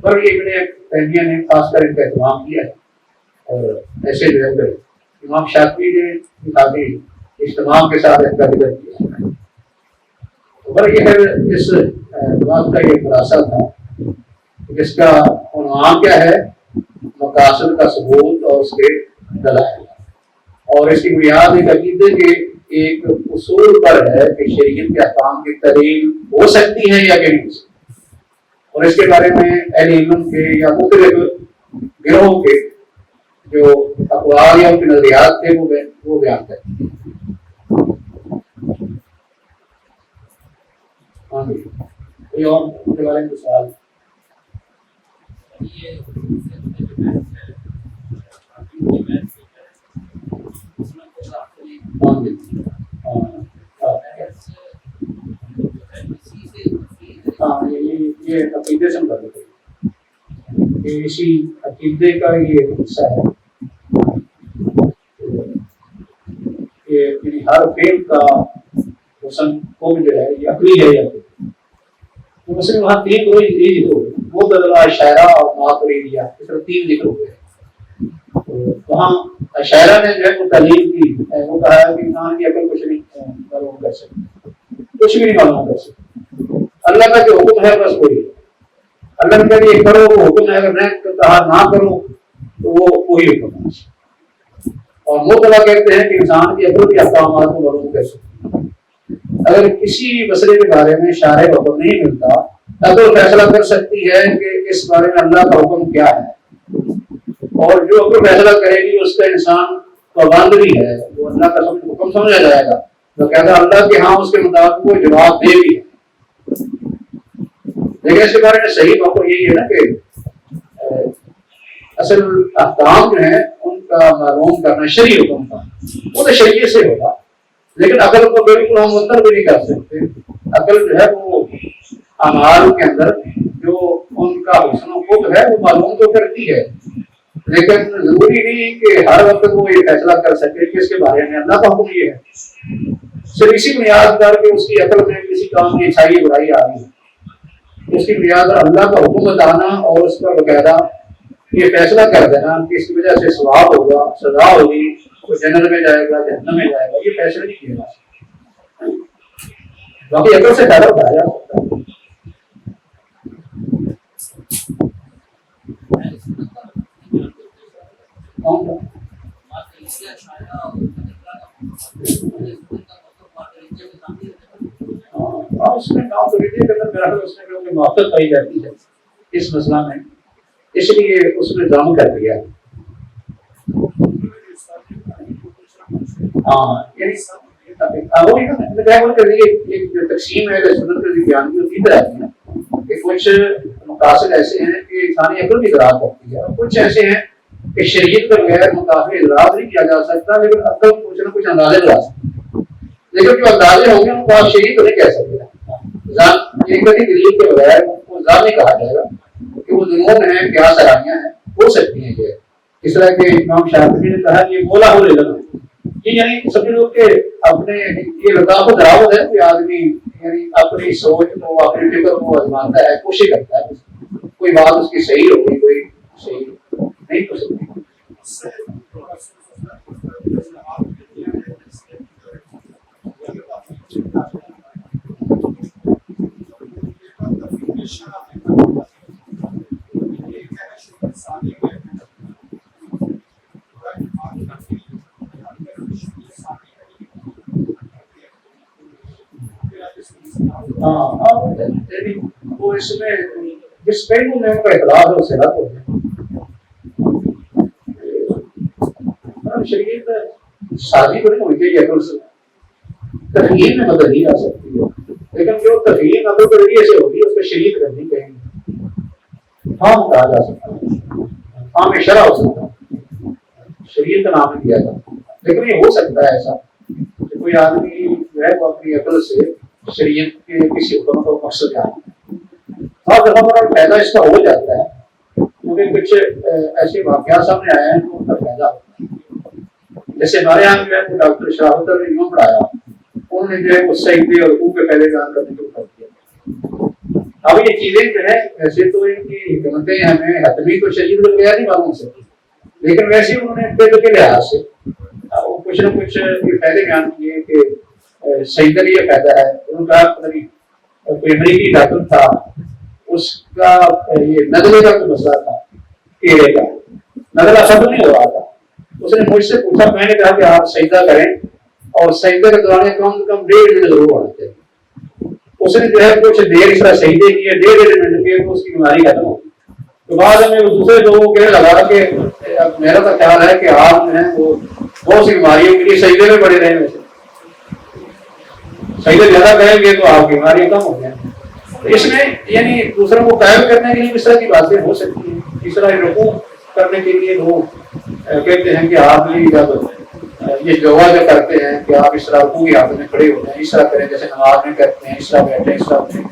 پر یہ ابن تیمیہ نے خاص کر ان کا اہتمام کیا ہے، اور ایسے جو ہے امام شاطبی نے کافی اہتمام کے ساتھ ان کا ذکر کیا ہے. پر یہ ہے اس بات کا یہ خلاصہ تھا جس کا عنوان کیا ہے، مقاصد کا ثبوت اور اس کے دلائل. اور اس کی بنیاد ایک عقیدے کے ایک اصول پر ہے کہ شریعت کے احکام کی تعلیل ہو سکتی ہے یا کہ نہیں ہو سکتی. اور اس کے بارے میں اہل علم کے یا مختلف گروہوں کے جو اقوال یا ان کے نظریات تھے وہ بیان کرتے ہیں. ہاں جی، کوئی اور ان کے بارے میں سوال؟ ہاں جی، ہاں یہ عقیدے سے متعلق ہے، اسی عقیدے کا یہ حصہ ہے کہ ہر فعل کا حسن کو جو ہے یہ عقلی ہے. مسلم وہاں تین کوئی ذکر ہو، وہ بدلا اشاعرہ اور ماتریدیہ، اس طرح تین ذکر ہو گئے. وہاں اشاعرہ نے جو ہے وہ تعلیم کی، وہ کہا ہے کہ انسان کی عقل کچھ نہیں معلوم کر سکتی، کچھ بھی نہیں معلوم کر سکتی. اللہ کا جو حکم ہے بس وہی ہے. اللہ نے کہا یہ کرو وہ حکم ہے، اگر میں کہا نہ کرو تو وہ وہی حکم ہے. اور مطلع کہتے ہیں کہ انسان کی عقل کے احکامات کو معلوم کر سکتی. اگر کسی مسئلے کے بارے میں شارع حکم نہیں ملتا، عقل فیصلہ کر سکتی ہے کہ اس بارے میں اللہ کا حکم کیا ہے، اور جو عقل فیصلہ کرے گی اس کا انسان پابند بھی ہے، وہ اللہ کا حکم سمجھا جائے گا، تو کہتا ہے اللہ کے ہاں اس کے مطابق وہ جواب دے بھی ہے. لیکن اس کے بارے میں صحیح موقع یہی ہے نا کہ اصل احکام جو ہیں ان کا معلوم کرنا شرعی حکم کا، وہ تو شریعت سے ہوگا، لیکن عقل کو بالکل ہم منتر بھی نہیں کر سکتے. عقل جو ہے وہ اعمال کے اندر جو ان کا حسن و خوب ہے وہ معلوم تو کرتی ہے، لیکن ضروری نہیں کہ ہر وقت وہ یہ فیصلہ کر سکے کہ اس کے بارے میں اللہ کا حکم یہ ہے. صرف اسی بنیاد پر کہ اس کی عقل میں کسی کام کی اچھائی برائی آ رہی ہے، اس کی بنیاد پر اللہ کا حکم بتانا اور اس پر باقاعدہ یہ فیصلہ کر دینا کہ اس کی وجہ سے ثواب ہوگا، سزا ہوگی، وہ جنت میں جائے گا، جہنم میں جائے گا، یہ فیصلہ نہیں کیا جا سکتا. باقی عقل سے فائدہ اٹھایا جا سکتا ہے. اس میں گاؤں خریدے کے اندر میرا اس میں موقع پائی جاتی ہے اس مسئلہ میں، اس لیے اس نے ضم کر دیا۔ ہاں یعنی تقسیم ہے بیان کی اسی طرح کی ہے کہ کچھ مقاصد ایسے ہیں کہ انسانی عقل بھی ادراک کرتی ہے، اور کچھ ایسے ہیں کہ شریعت کے بغیر مقاصد ادراک نہیں کیا جا سکتا، لیکن عقل کچھ نہ کچھ اندازے لگا سکتی ہے، لیکن جو اندازے ہوں گے ان کو آپ شریعت نہیں کہہ سکتے۔ دلیل کے بغیر ان کو ذات نہیں کہا جائے گا کہ وہ جنون ہیں، کیا سرائیاں ہیں، ہو سکتی ہیں یہ اس طرح کے امام شافعی نے کہا یہ مولا ہو لے یہ یعنی سمجھ لو کہ اپنے یہ لطاف و دراوت ہے کہ آدمی یعنی اپنی سوچ کو اپنی فکر کو آزماتا ہے، کوشش کرتا ہے، کوئی بات اس کی صحیح ہوگی کوئی صحیح نہیں ہو سکتی۔ وہ اس میں جس پہلو میں ان کا اخلاق ہے اسے رد ہو جائے۔ شریعت شادی کو نہیں ہونی چاہیے، تخیل میں مدد نہیں آ سکتی ہے، لیکن جو تخیل عقل کے ذریعے سے ہوگی اس کو شریعت کرنی کہیں گے، فام کہا جا سکتا ہے، فام شرع ہو سکتا ہے، شریعت کا نام نہیں دیا جاتا، لیکن یہ ہو سکتا ہے ایسا کہ کوئی آدمی جو ہے وہ اپنی عقل سے شریعت کے کسی حکم کو مقصد جانا، اور جب ہمارا فائدہ اس کا ہو جاتا ہے کیونکہ کچھ ایسے واقعات سامنے آئے ہیں تو ان کا فائدہ ہوتا ہے۔ جیسے ہمارے یہاں جو ہے ڈاکٹر شراحت نے یوں پڑھایا، انہوں نے جو ہے اس سجدے اور رکوع کے پہلے بیان کرنے شروع کر دیا۔ اب یہ چیزیں جو ہے ویسے تو ان کی حکمتیں ہمیں حتمی تو شریعت کو گیا نہیں معلوم سے، لیکن ویسے انہوں نے فقہ کے لحاظ سے کچھ نہ کچھ یہ فائدے بیان کیے کہ سجدہ بھی یہ فائدہ ہے۔ انہوں نے کہا کوئی امریکی ڈاکٹر تھا، اس کا یہ نزلے کا کوئی مسئلہ تھا، کیڑے کا نزلہ ختم نہیں ہو رہا تھا، اس نے مجھ سے پوچھا، میں نے کہا کہ آپ سجدہ کریں اور سجدے کے دوران کم سے کم 1.5 منٹ ضرور ہونا چاہیے۔ اس نے جو ہے کچھ دیر اس طرح سجدے کیے، 1.5 منٹ کے تو اس کی بیماری ختم ہو گئی۔ تو بعد میں دوسرے لوگوں کو کہنے لگا کہ میرا تو خیال ہے کہ آپ جو ہے وہ بہت سی بیماریوں کے لیے سجدے میں پڑے رہے، ویسے سجدے زیادہ کریں گے تو آپ کی بیماریاں کم ہو جائیں۔ اس میں یعنی دوسروں کو قائم کرنے کے لیے اس طرح کی باتیں ہو سکتی ہیں، اس طرح رکوع کرنے کے لیے لوگ کہتے ہیں کہ آپ جب یہ دعا جو کرتے ہیں کہ آپ اس طرح رکوع کی حالت میں کھڑے ہو جائیں، اس طرح کریں جیسے نماز میں کرتے ہیں، اس طرح بیٹھیں، اس طرح اٹھیں،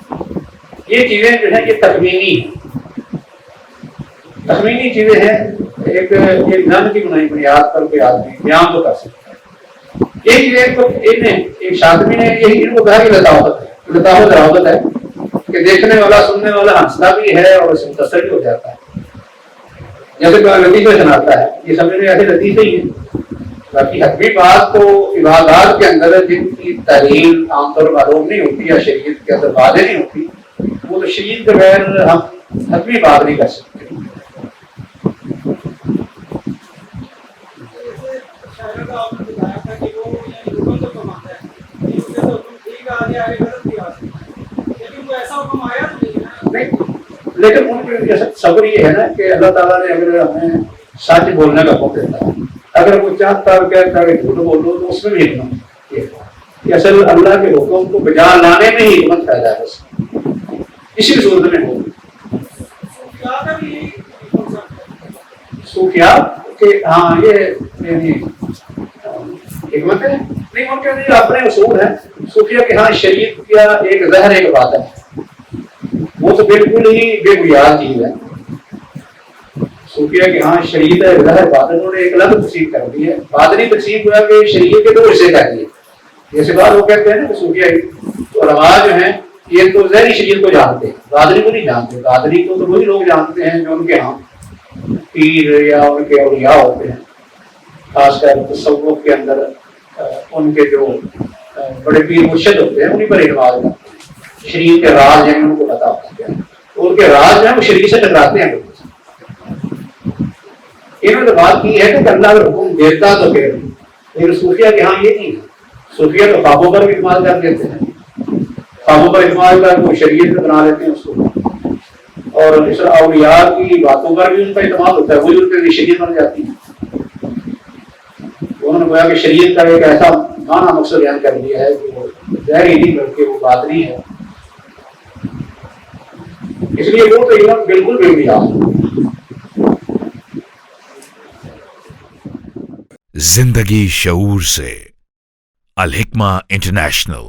یہ چیزیں جو ہیں یہ تخمینی ہیں، تخمینی چیزیں ہیں، ایک نظم کی بنیاد پر کوئی آدمی بیان تو کر سکتا ہے۔ یہ چیزیں ایک شاطبی نے یہی ان کو کہا کہ لطافت دراوت ہے کہ دیکھنے والا سننے والا ہنستا بھی ہے اور اسے متاثر بھی ہو جاتا ہے، جیسے کوئی لطیفے سناتا ہے، یہ سمجھنے ایسے لطیفے ہی ہیں۔ باقی حتمی بات تو عبادات کے اندر جن کی تعلیم عام طور پر معلوم نہیں ہوتی یا شریعت کے اندر واضح نہیں ہوتی، وہ تو شریعت کے بغیر ہم حتمی بات نہیں کر سکتے۔ لیکن ان کے صبر یہ ہے نا کہ اللہ تعالیٰ نے اگر ہمیں سچ بولنے کا حکم دیتا ہے، اگر وہ چاہتا ہے کہتا ہے کہ جھوٹ بولو تو اس میں بھی حکمت ہے، اصل اللہ کے حکم کو بجا لانے میں ہی حکمت پیدا ہے، بس اسی صورت میں ہو صوفیاء کہ ہاں یہ حکمت ہے نہیں، ان کے اپنے اصول ہیں صوفیاء کے ہاں شریعت کا ایک زہر ایک بات ہے، وہ تو بالکل ہی بے بنیاد چیز ہے۔ صوفیاء کے ہاں شریعت ہے زہر بات، انہوں نے ایک الگ تقسیم کر دی ہے، باطنی تقسیم ہوا کہ شریعت کے 2 حصے کر دیے، جیسے بات وہ کہتے ہیں نا کہ صوفیاء علماء جو ہیں یہ تو ظاہری شریعت کو جانتے ہیں، باطنی کو نہیں جانتے، باطنی کو تو وہی لوگ جانتے ہیں جو ان کے ہاں پیر یا ان کے اولیاء ہوتے ہیں، خاص کر تصوف کے اندر ان کے جو بڑے پیر مرشد ہوتے ہیں انہیں پر اعتماد کرتے ہیں، شریعت کے راز ہیں ان کو پتا ہوتا ہے، ان کے راز جو ہیں وہ شریعت سے ٹکراتے ہیں۔ انہوں نے بات کی ہے کہ اللہ اگر حکم دیتا تو پھر، لیکن صوفیہ کے ہاں یہ نہیں ہے، صوفیہ تو خوابوں پر بھی اعتماد کر دیتے ہیں، خوابوں پر اعتماد کر وہ شریعت بنا لیتے ہیں اس کو، اور اس طرح اولیاء کی باتوں پر بھی ان کا اعتماد ہوتا ہے، وہی ان کے لیے شریعت بن جاتی ہے۔ انہوں نے کہا کہ شریعت کا ایک ایسا معنی مقصد بیان کر دیا ہے کہ وہ ظاہری نہیں بلکہ وہ باطنی ہے، اس لیے وہ تو علم بالکل بھی نہیں آتا۔ زندگی شعور سے، الحکمہ انٹرنیشنل۔